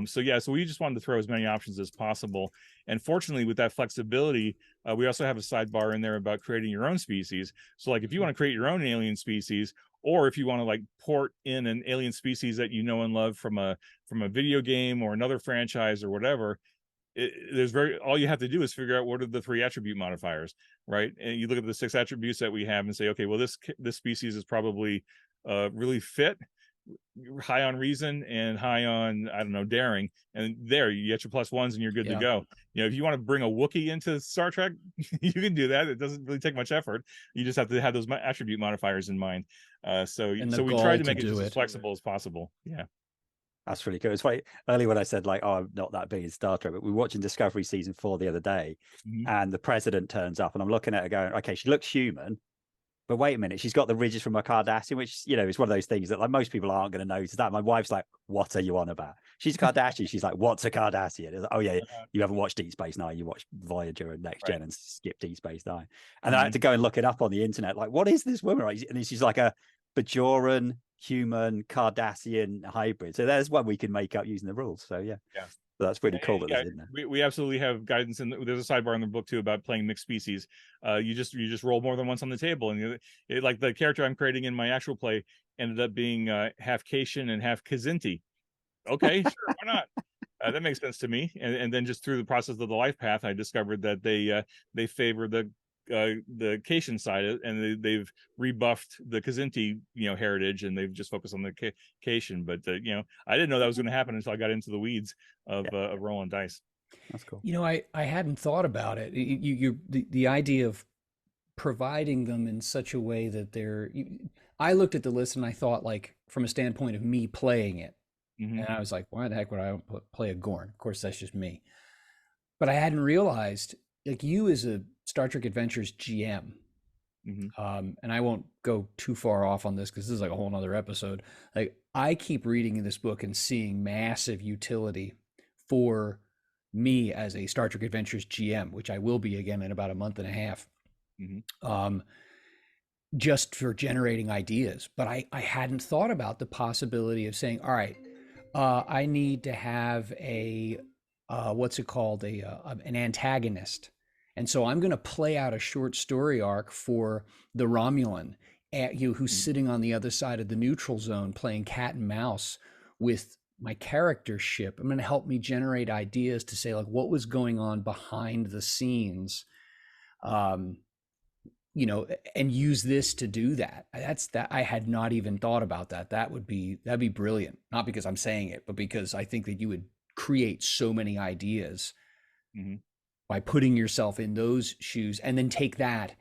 So we just wanted to throw as many options as possible. And fortunately, with that flexibility, we also have a sidebar in there about creating your own species. So like if you want to create your own alien species, or if you want to like port in an alien species that you know and love from a video game or another franchise or whatever, all you have to do is figure out what are the 3 attribute modifiers, right? And you look at the 6 attributes that we have and say, okay, well, this species is probably really fit, high on reason, and high on, I don't know, daring, and there you get your +1s and you're good to go. If you want to bring a Wookiee into Star Trek, you can do that. It doesn't really take much effort. You just have to have those attribute modifiers in mind. So we try to make it just as flexible as possible. Yeah. That's really good. It's funny, earlier when I said like, oh, I'm not that big in Star Trek, but we were watching Discovery season 4 the other day, and the president turns up, and I'm looking at her going, okay, she looks human, but wait a minute, she's got the ridges from a Kardashian, which is one of those things that like most people aren't going to notice that. My wife's like, what are you on about? She's a Kardashian. She's like, what's a Kardashian? Like, oh yeah, you haven't watched Deep Space Nine, you watched Voyager and Next Gen and skip Deep Space Nine. And then I had to go and look it up on the internet, like, what is this woman, right? And she's like a Bajoran human Cardassian hybrid. So there's one we can make up using the rules. So so that's pretty cool that in there. We absolutely have guidance, and there's a sidebar in the book too about playing mixed species. You just roll more than once on the table, and like the character I'm creating in my actual play ended up being half Cation and half Kzinti. Okay, sure, why not? That makes sense to me. And then just through the process of the life path, I discovered that they favor the Cation side, and they've rebuffed the Kzinti heritage, and they've just focused on the Cation. But I didn't know that was going to happen until I got into the weeds of rolling dice. That's cool. I hadn't thought about it. The idea of providing them in such a way that I looked at the list and I thought, like, from a standpoint of me playing it, and I was like, why the heck would I play a Gorn? Of course, that's just me. But I hadn't realized, like, you as a Star Trek Adventures GM, and I won't go too far off on this because this is like a whole nother episode. Like, I keep reading in this book and seeing massive utility for me as a Star Trek Adventures GM, which I will be again in about a month and a half, just for generating ideas. But I hadn't thought about the possibility of saying, all right, I need to have a what's it called, an antagonist. And so I'm going to play out a short story arc for the Romulan, who's sitting on the other side of the neutral zone playing cat and mouse with my character ship. I'm going to help me generate ideas to say, like, what was going on behind the scenes, you know, and use this to do that. That I had not even thought about that. That'd be brilliant. Not because I'm saying it, but because I think that you would create so many ideas by putting yourself in those shoes, and then take that,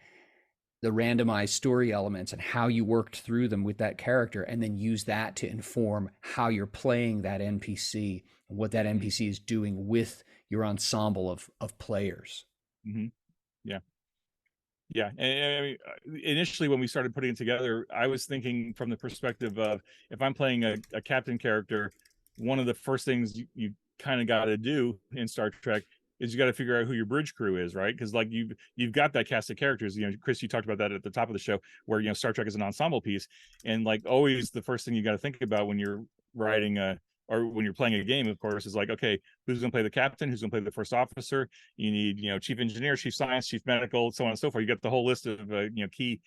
the randomized story elements and how you worked through them with that character, and then use that to inform how you're playing that NPC and what that NPC is doing with your ensemble of players. Yeah. Yeah. And I mean, initially when we started putting it together, I was thinking from the perspective of, if I'm playing a captain character, one of the first things you kind of got to do in Star Trek is you got to figure out who your bridge crew is, right? Because like you've got that cast of characters. You know, Chris, you talked about that at the top of the show, where, you know, Star Trek is an ensemble piece, and like always, the first thing you got to think about when you're writing or when you're playing a game, of course, is like, okay, who's going to play the captain? Who's going to play the first officer? You need, you know, chief engineer, chief science, chief medical, so on and so forth. You get the whole list of you know, key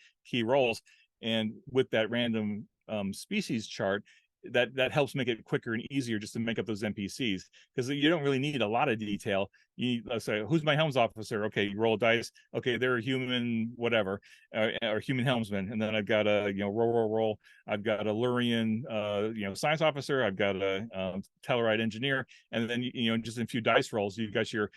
roles, and with that random species chart, that helps make it quicker and easier just to make up those NPCs, because you don't really need a lot of detail. You need, let's say, who's my helms officer? Okay, you roll a dice. Okay, they're a human, whatever, or human helmsman. And then I've got a, you know, roll. I've got a Lurian, you know, science officer. I've got a Tellarite engineer, and then, you know, just in a few dice rolls, you got your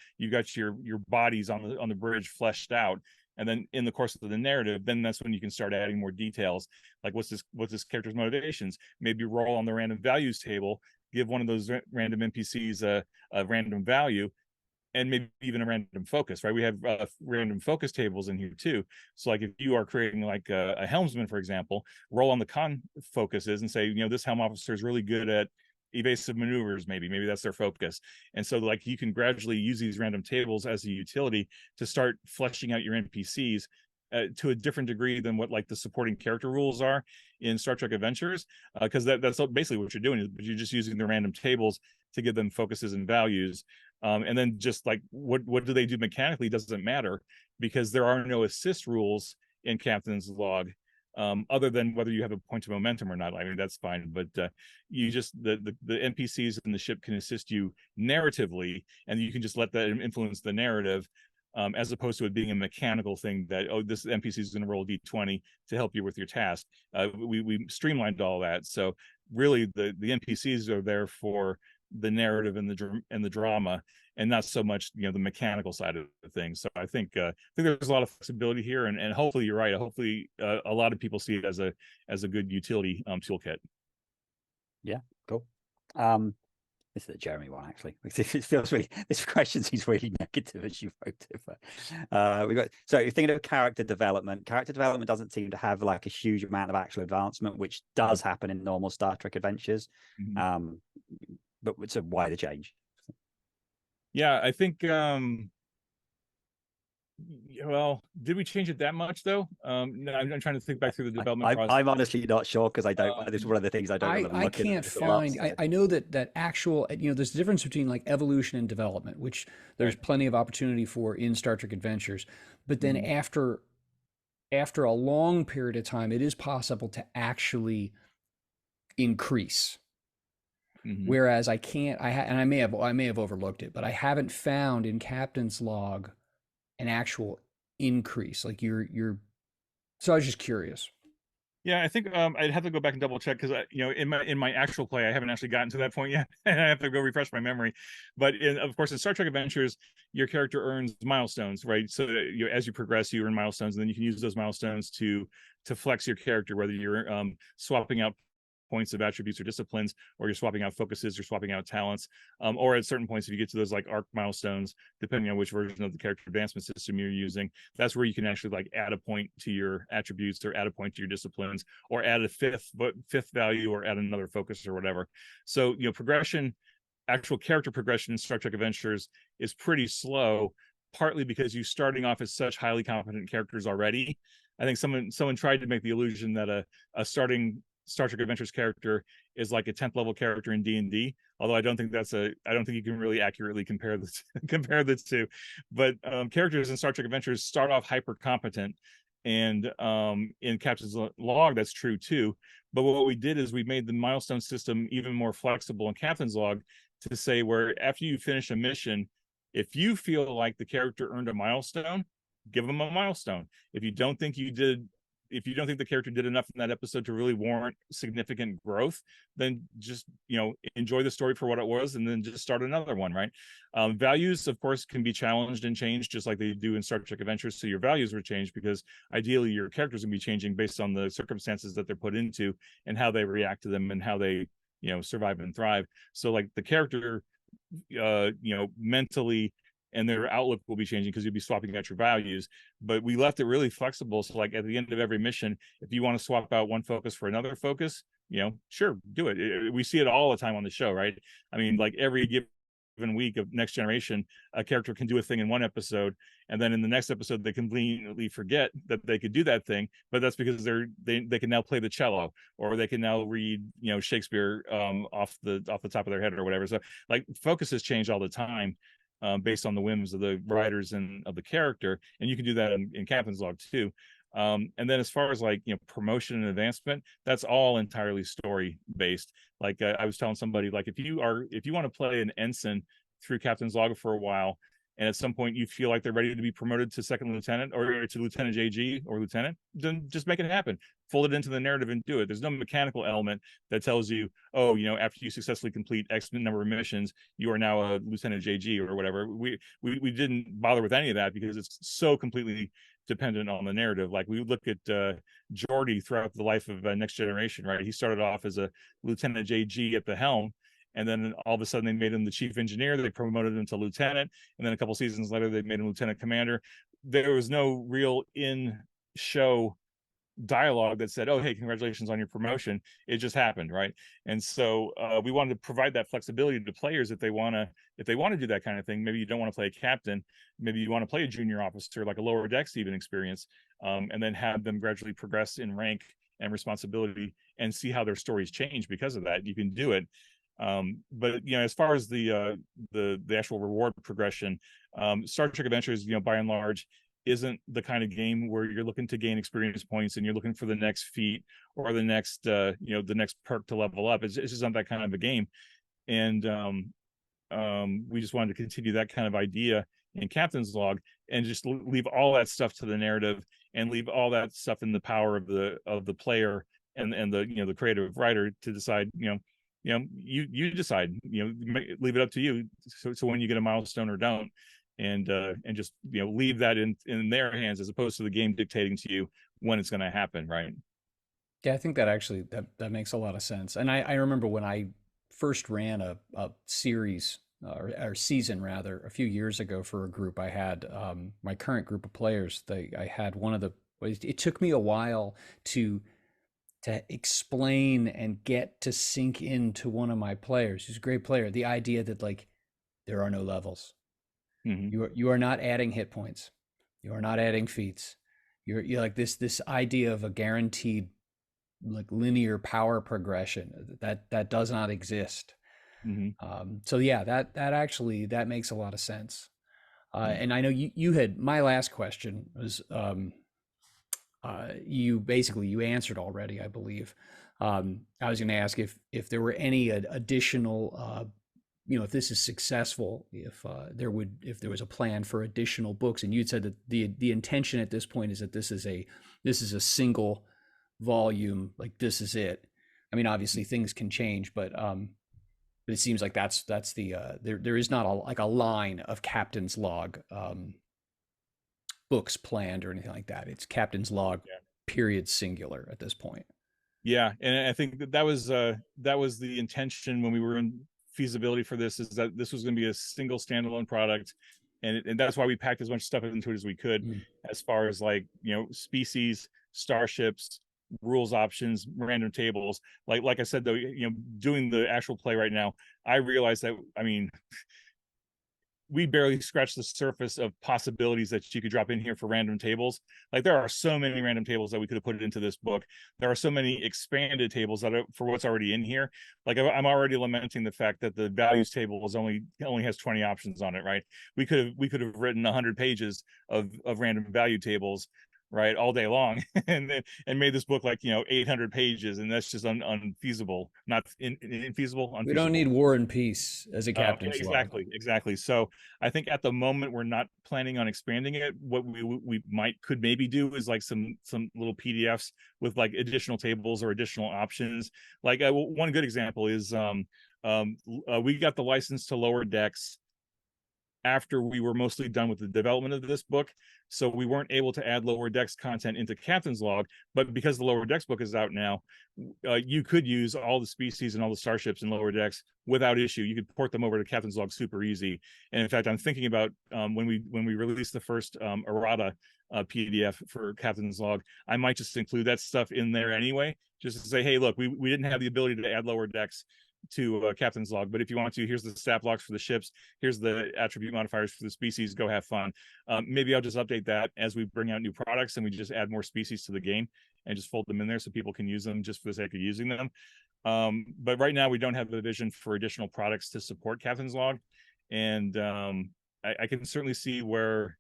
bodies on the bridge fleshed out. And then in the course of the narrative, then that's when you can start adding more details, like what's this character's motivations. Maybe roll on the random values table, give one of those random NPCs a random value, and maybe even a random focus, right? We have random focus tables in here too. So like if you are creating like a helmsman, for example, roll on the con focuses and say, you know, this helm officer is really good at evasive maneuvers, maybe that's their focus. And so like you can gradually use these random tables as a utility to start fleshing out your NPCs to a different degree than what like the supporting character rules are in Star Trek Adventures, because that's basically what you're doing, is you're just using the random tables to give them focuses and values. And then just like what do they do mechanically doesn't matter, because there are no assist rules in Captain's Log, other than whether you have a point of momentum or not. I mean, that's fine, but you just the NPCs in the ship can assist you narratively, and you can just let that influence the narrative, as opposed to it being a mechanical thing that, oh, this NPC is going to roll a d20 to help you with your task. We streamlined all that, so really the NPCs are there for the narrative and the drama, and not so much, you know, the mechanical side of the thing. So I think there's a lot of flexibility here, and hopefully you're right. Hopefully a lot of people see it as a good utility toolkit. Yeah, cool. This is the Jeremy one, actually. It feels really, this question seems really negative as you wrote it. But, so you're thinking of character development. Character development doesn't seem to have like a huge amount of actual advancement, which does happen in normal Star Trek adventures. But it's a wider change. Yeah, I think well, did we change it that much though? No, I'm trying to think back through the development process. I'm honestly not sure, because I don't. This is one of the things I don't. I can't find. I know that actual, you know, there's a difference between like evolution and development, which there's plenty of opportunity for in Star Trek Adventures. But then after a long period of time, it is possible to actually increase. Whereas I can't. And I may have overlooked it, but I haven't found in Captain's Log an actual increase. Like you're. So I was just curious. Yeah, I think I'd have to go back and double check, because you know, in my actual play, I haven't actually gotten to that point yet, and I have to go refresh my memory. But of course, in Star Trek Adventures, your character earns milestones, right? So that as you progress, you earn milestones, and then you can use those milestones to flex your character, whether you're swapping out points of attributes or disciplines, or you're swapping out focuses, you're swapping out talents, or at certain points, if you get to those like arc milestones, depending on which version of the character advancement system you're using, that's where you can actually like add a point to your attributes, or add a point to your disciplines, or add a fifth value, or add another focus or whatever. So, you know, actual character progression in Star Trek Adventures is pretty slow, partly because you're starting off as such highly competent characters already. I think someone tried to make the illusion that a starting Star Trek Adventures character is like a 10th level character in D&D, although I don't think you can really accurately compare the two. But characters in Star Trek Adventures start off hyper competent, and in Captain's Log that's true too. But what we did is we made the milestone system even more flexible in Captain's Log, to say where after you finish a mission, if you feel like the character earned a milestone, give them a milestone. If you don't think the character did enough in that episode to really warrant significant growth, then just, enjoy the story for what it was, and then just start another one, right? Values, of course, can be challenged and changed just like they do in Star Trek Adventures. So your values were changed because ideally your characters can be changing based on the circumstances that they're put into and how they react to them and how they, survive and thrive. So like the character, mentally, and their outlook will be changing because you'll be swapping out your values. But we left it really flexible. So like at the end of every mission, if you want to swap out one focus for another focus, sure, do it. We see it all the time on the show, right? I mean, like every given week of Next Generation, a character can do a thing in one episode, and then in the next episode they conveniently forget that they could do that thing, but that's because they can now play the cello, or they can now read Shakespeare off the top of their head or whatever. So like focuses change all the time, based on the whims of the writers and of the character, and you can do that in Captain's Log too. And then as far as like promotion and advancement, that's all entirely story based. Like I was telling somebody, like if you want to play an ensign through Captain's Log for a while, and at some point you feel like they're ready to be promoted to second lieutenant or to Lieutenant JG or lieutenant, then just make it happen. Fold it into the narrative and do it. There's no mechanical element that tells you, oh, after you successfully complete X number of missions, you are now a Lieutenant JG or whatever. We didn't bother with any of that because it's so completely dependent on the narrative. Like we look at Geordi throughout the life of Next Generation, right? He started off as a Lieutenant JG at the helm, and then all of a sudden they made him the chief engineer. They promoted him to lieutenant, and then a couple seasons later they made him lieutenant commander. There was no real in-show dialogue that said, oh, hey, congratulations on your promotion. It just happened, right? And so we wanted to provide that flexibility to players if they want to do that kind of thing. Maybe you don't want to play a captain, maybe you want to play a junior officer, like a lower decks even experience, and then have them gradually progress in rank and responsibility and see how their stories change because of that. You can do it. But as far as the actual reward progression, Star Trek Adventures, by and large, isn't the kind of game where you're looking to gain experience points and you're looking for the next feat or the next the next perk to level up. It's just not that kind of a game. And we just wanted to continue that kind of idea in Captain's Log and just leave all that stuff to the narrative and leave all that stuff in the power of the player and the the creative writer to decide. You decide. Leave it up to you. So when you get a milestone or don't, and just leave that in their hands as opposed to the game dictating to you when it's going to happen, right? Yeah, I think that actually that makes a lot of sense. And I remember when I first ran a series or season rather a few years ago for a group I had, my current group of players. I had one of the. It took me a while to explain and get to sink into one of my players who's a great player the idea that like there are no levels. Mm-hmm. You are not adding hit points, you are not adding feats, you're like this idea of a guaranteed like linear power progression that does not exist. Mm-hmm. So yeah, that makes a lot of sense. And I know you had, my last question was you answered already, I believe. I was going to ask if there were any additional, if this is successful, if there was a plan for additional books, and you'd said that the intention at this point is that this is a single volume, like this is it. I mean, obviously things can change, but it seems like that's the there is not a line of Captain's Log books planned or anything like that. It's Captain's Log, period, singular at this point. Yeah, and I think that was the intention when we were in feasibility for this, is that this was going to be a single standalone product, and that's why we packed as much stuff into it as we could, as far as like species, starships, rules options, random tables. Like I said though, doing the actual play right now, I realized that we barely scratched the surface of possibilities that you could drop in here for random tables. Like there are so many random tables that we could have put into this book. There are so many expanded tables that are for what's already in here. Like I'm already lamenting the fact that the values table is only has 20 options on it, right? We could have written 100 pages of random value tables, right, all day long, and made this book like 800 pages, and that's just unfeasible, not infeasible, We don't need unfeasible. War and Peace as a Yeah, captain's log. exactly. So I think at the moment we're not planning on expanding it. What we could maybe do is like some little PDFs with like additional tables or additional options. Like one good example is we got the license to Lower Decks after we were mostly done with the development of this book. So we weren't able to add Lower Decks content into Captain's Log, but because the Lower Decks book is out now, you could use all the species and all the starships in Lower Decks without issue. You could port them over to Captain's Log super easy. And in fact, I'm thinking about when we release the first errata PDF for Captain's Log, I might just include that stuff in there anyway, just to say, hey, look, we didn't have the ability to add Lower Decks to Captain's Log, but if you want to, here's the stat blocks for the ships, here's the attribute modifiers for the species, go have fun. Maybe I'll just update that as we bring out new products and we just add more species to the game and just fold them in there so people can use them just for the sake of using them. But right now we don't have the vision for additional products to support Captain's Log, and I can certainly see where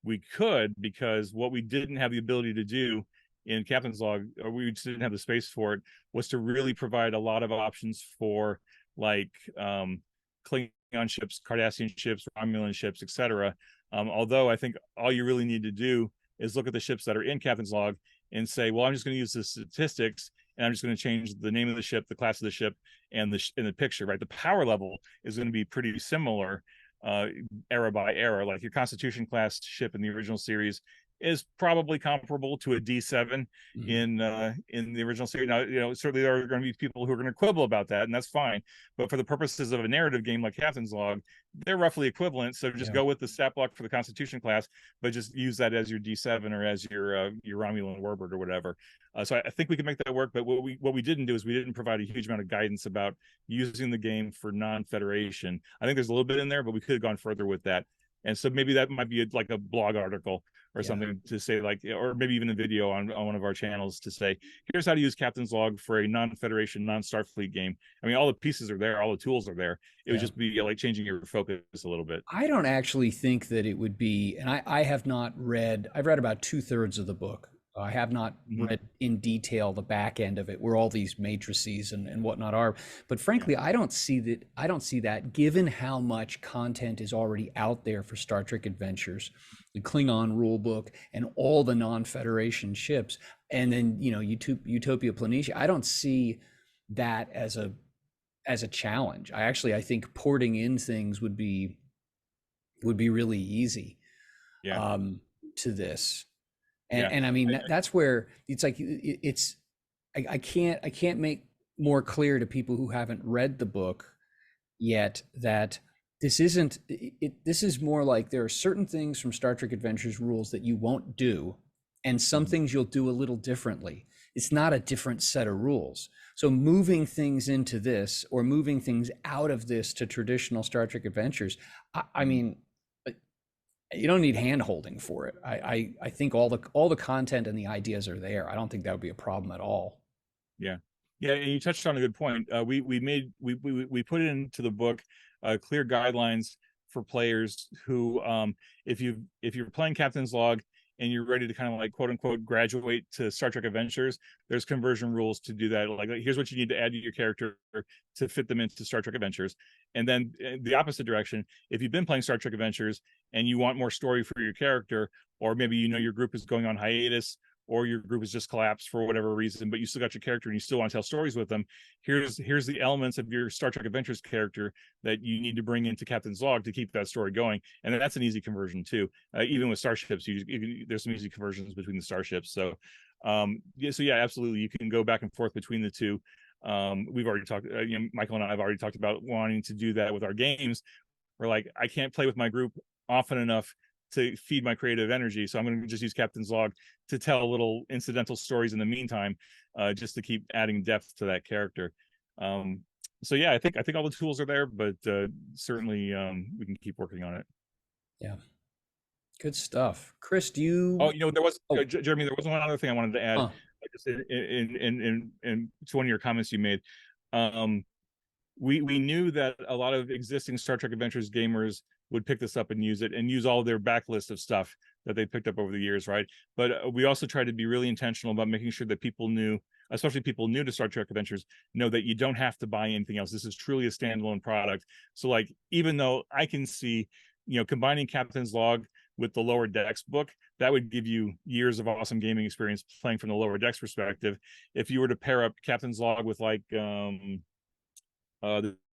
we could, because what we didn't have the ability to do in Captain's Log, or we just didn't have the space for it, was to really provide a lot of options for like Klingon ships, Cardassian ships, Romulan ships, etc. Although I think all you really need to do is look at the ships that are in Captain's Log and say, well, I'm just going to use the statistics and I'm just going to change the name of the ship, the class of the ship, and the picture, right? The power level is going to be pretty similar era by era. Like your Constitution class ship in the original series is probably comparable to a D7 in the original series. Now, certainly there are going to be people who are going to quibble about that, and that's fine. But for the purposes of a narrative game like Captain's Log, they're roughly equivalent. So just go with the stat block for the Constitution class, but just use that as your D7 or as your Romulan warbird or whatever. So I think we can make that work. But what we didn't do is we didn't provide a huge amount of guidance about using the game for non-Federation. I think there's a little bit in there, but we could have gone further with that. And so maybe that might be like a blog article or something to say, like, or maybe even a video on one of our channels to say, here's how to use Captain's Log for a non-Federation, non-Starfleet game. I mean, all the pieces are there, all the tools are there. It would just be like changing your focus a little bit. I don't actually think that it would be, and I have not read, I've read about 2/3 of the book. I have not read in detail the back end of it, where all these matrices and whatnot are. But frankly, I don't see that given how much content is already out there for Star Trek Adventures, the Klingon rule book, and all the non-Federation ships, and then Utopia Planitia. I don't see that as a challenge. I think porting in things would be really easy to this. And I mean, that's where it's like, I can't make more clear to people who haven't read the book yet that this isn't, this is more like there are certain things from Star Trek Adventures rules that you won't do, and some things you'll do a little differently. It's not a different set of rules. So moving things into this or moving things out of this to traditional Star Trek Adventures, I mean, you don't need hand holding for it. I think all the content and the ideas are there. I don't think that would be a problem at all. Yeah. And you touched on a good point. We put into the book clear guidelines for players who, if you're playing Captain's Log and you're ready to kind of like quote unquote graduate to Star Trek Adventures, there's conversion rules to do that. Like here's what you need to add to your character to fit them into Star Trek Adventures. And then the opposite direction, if you've been playing Star Trek Adventures and you want more story for your character, or maybe your group is going on hiatus, or your group has just collapsed for whatever reason, but you still got your character and you still want to tell stories with them, here's the elements of your Star Trek Adventures character that you need to bring into Captain's Log to keep that story going. And that's an easy conversion too. Even with starships, there's some easy conversions between the starships. So absolutely, you can go back and forth between the two. We've already talked, Michael and I have already talked about wanting to do that with our games. We're like, I can't play with my group often enough to feed my creative energy, so I'm going to just use Captain's Log to tell little incidental stories in the meantime, just to keep adding depth to that character. So yeah, I think all the tools are there, but certainly we can keep working on it. Yeah, good stuff. Chris, do you? Oh, there was Jeremy. There was one other thing I wanted to add, just in to one of your comments you made. We knew that a lot of existing Star Trek Adventures gamers would pick this up and use it and use all their backlist of stuff that they picked up over the years, right? But we also try to be really intentional about making sure that people knew, especially people new to Star Trek Adventures, know that you don't have to buy anything else. This is truly a standalone product. So like, even though I can see, combining Captain's Log with the Lower Decks book, that would give you years of awesome gaming experience playing from the Lower Decks perspective. If you were to pair up Captain's Log with like the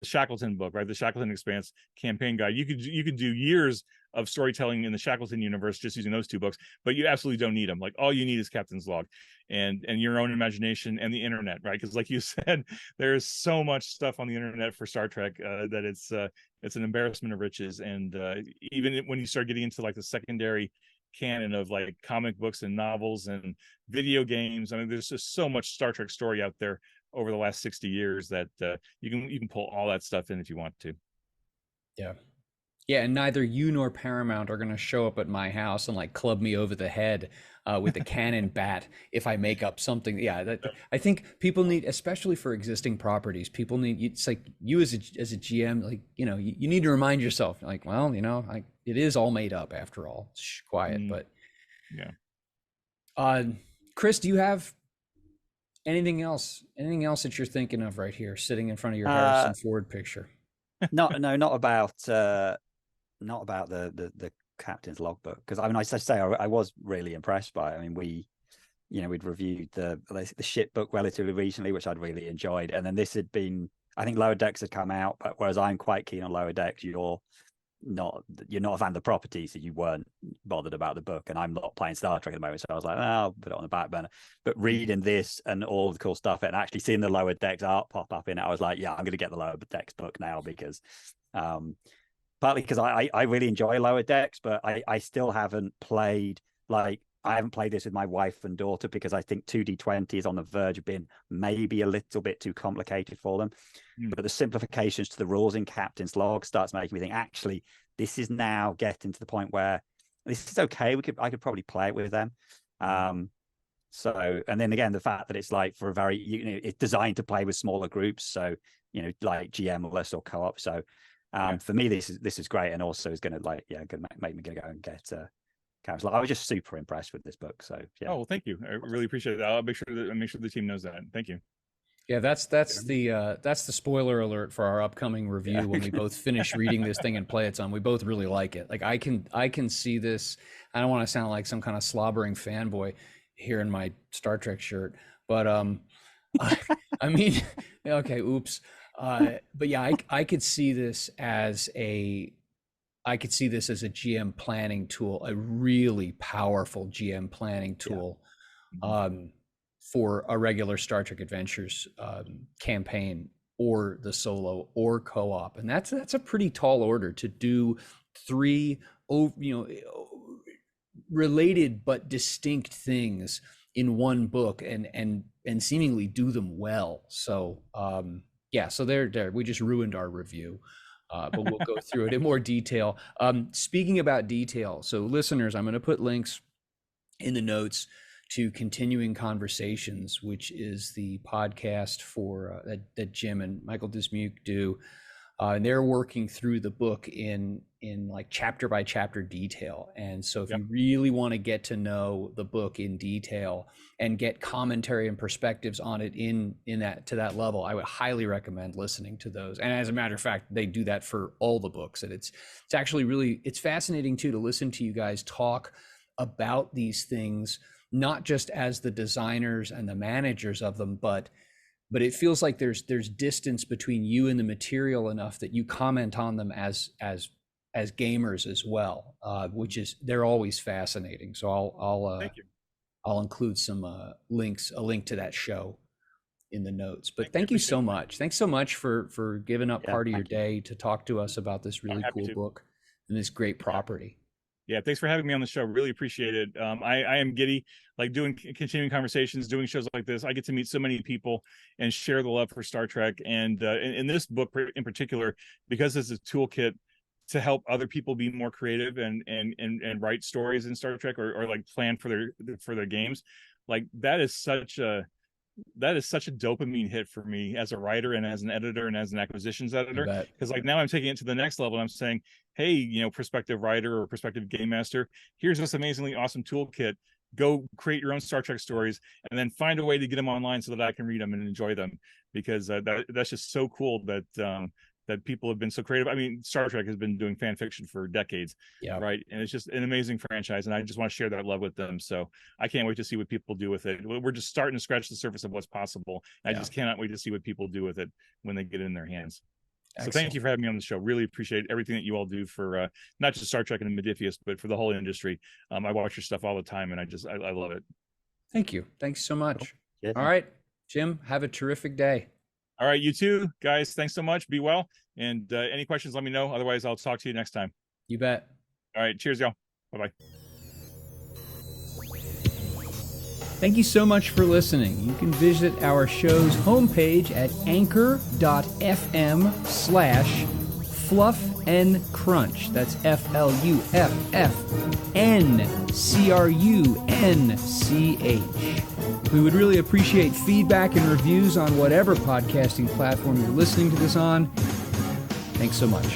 Shackleton book, right, the Shackleton Expanse campaign guide, you could do years of storytelling in the Shackleton universe just using those two books, but you absolutely don't need them. Like, all you need is Captain's Log and your own imagination and the internet, right? Because like you said, there's so much stuff on the internet for Star Trek that it's an embarrassment of riches. And even when you start getting into like the secondary canon of like comic books and novels and video games, I mean, there's just so much Star Trek story out there over the last 60 years that you can pull all that stuff in if you want to. Yeah, and neither you nor Paramount are going to show up at my house and like club me over the head with a cannon bat if I make up something. Yeah, I think people need, especially for existing properties, people need. It's like you as a GM, like you need to remind yourself, like, well, it is all made up after all. Shh, quiet, but yeah. Chris, do you have anything else that you're thinking of right here, sitting in front of your Harrison Ford picture? Not about the Captain's Logbook, because I mean, I say I was really impressed by it. I mean, we'd reviewed the ship book relatively recently, which I'd really enjoyed, and then this had been, I think Lower Decks had come out, but whereas I'm quite keen on Lower Decks, you're not a fan of the property, so you weren't bothered about the book, and I'm not playing Star Trek at the moment, so I was like, I'll put it on the back burner. But reading this and all the cool stuff and actually seeing the Lower Decks art pop up in it, I was like, yeah, I'm going to get the Lower Decks book now, because partly because I really enjoy Lower Decks, but I still haven't played, like, I haven't played this with my wife and daughter because I think 2D20 is on the verge of being maybe a little bit too complicated for them. But the simplifications to the rules in Captain's Log starts making me think, actually, this is now getting to the point where this is okay. I could probably play it with them. So, and then again, the fact that it's like for a very, it's designed to play with smaller groups. So, like GM-less or co-op. So, for me, this is great, and also is going to make me go and get I was just super impressed with this book. So yeah. Oh, well, thank you. I really appreciate it. I'll make sure the team knows that. Thank you. Yeah, that's the spoiler alert for our upcoming review when we both finish reading this thing and play it on. We both really like it. Like I can see this. I don't want to sound like some kind of slobbering fanboy here in my Star Trek shirt, but I mean, okay, oops. But yeah, I could see this as a GM planning tool, a really powerful GM planning tool for a regular Star Trek Adventures campaign, or the solo or co-op. And that's a pretty tall order to do three, related but distinct things in one book and seemingly do them well. So so there we just ruined our review. But we'll go through it in more detail. Speaking about detail, so listeners, I'm going to put links in the notes to Continuing Conversations, which is the podcast for that Jim and Michael Dismuke do. And they're working through the book in like chapter by chapter detail. And so if you really want to get to know the book in detail and get commentary and perspectives on it in that, to that level, I would highly recommend listening to those. And as a matter of fact, they do that for all the books. And it's actually really, it's fascinating too, to listen to you guys talk about these things, not just as the designers and the managers of them, but it feels like there's distance between you and the material enough that you comment on them as gamers as well, which is, they're always fascinating. So Thank you. I'll include some a link to that show in the notes. But thank you so much. Thanks so much for giving up part of your day to talk to us about this really cool book and this great property. Yeah, thanks for having me on the show. Really appreciate it. I am giddy, like doing Continuing Conversations, doing shows like this. I get to meet so many people and share the love for Star Trek. And in this book in particular, because it's a toolkit to help other people be more creative and write stories in Star Trek or like plan for their games, like that is such a that is such a dopamine hit for me as a writer and as an editor and as an acquisitions editor. bet. Because like now I'm taking it to the next level. And I'm saying, hey, you know, prospective writer or prospective game master, here's this amazingly awesome toolkit. Go create your own Star Trek stories and then find a way to get them online so that I can read them and enjoy them. Because that's just so cool that that people have been so creative. I mean, Star Trek has been doing fan fiction for decades, Yeah. right? And it's just an amazing franchise, and I just want to share that love with them. So I can't wait to see what people do with it. We're just starting to scratch the surface of what's possible. I just cannot wait to see what people do with it when they get it in their hands. Excellent. So thank you for having me on the show. Really appreciate everything that you all do for not just Star Trek and Modiphius, but for the whole industry. I watch your stuff all the time, and I love it. Thank you. Thanks so much. Cool. Yeah. All right, Jim, have a terrific day. All right, you too, guys. Thanks so much. Be well. And any questions, let me know. Otherwise, I'll talk to you next time. You bet. All right. Cheers, y'all. Bye-bye. Thank you so much for listening. You can visit our show's homepage at anchor.fm/Fluff and Crunch. That's FLUFFNCRUNCH. We would really appreciate feedback and reviews on whatever podcasting platform you're listening to this on. Thanks so much.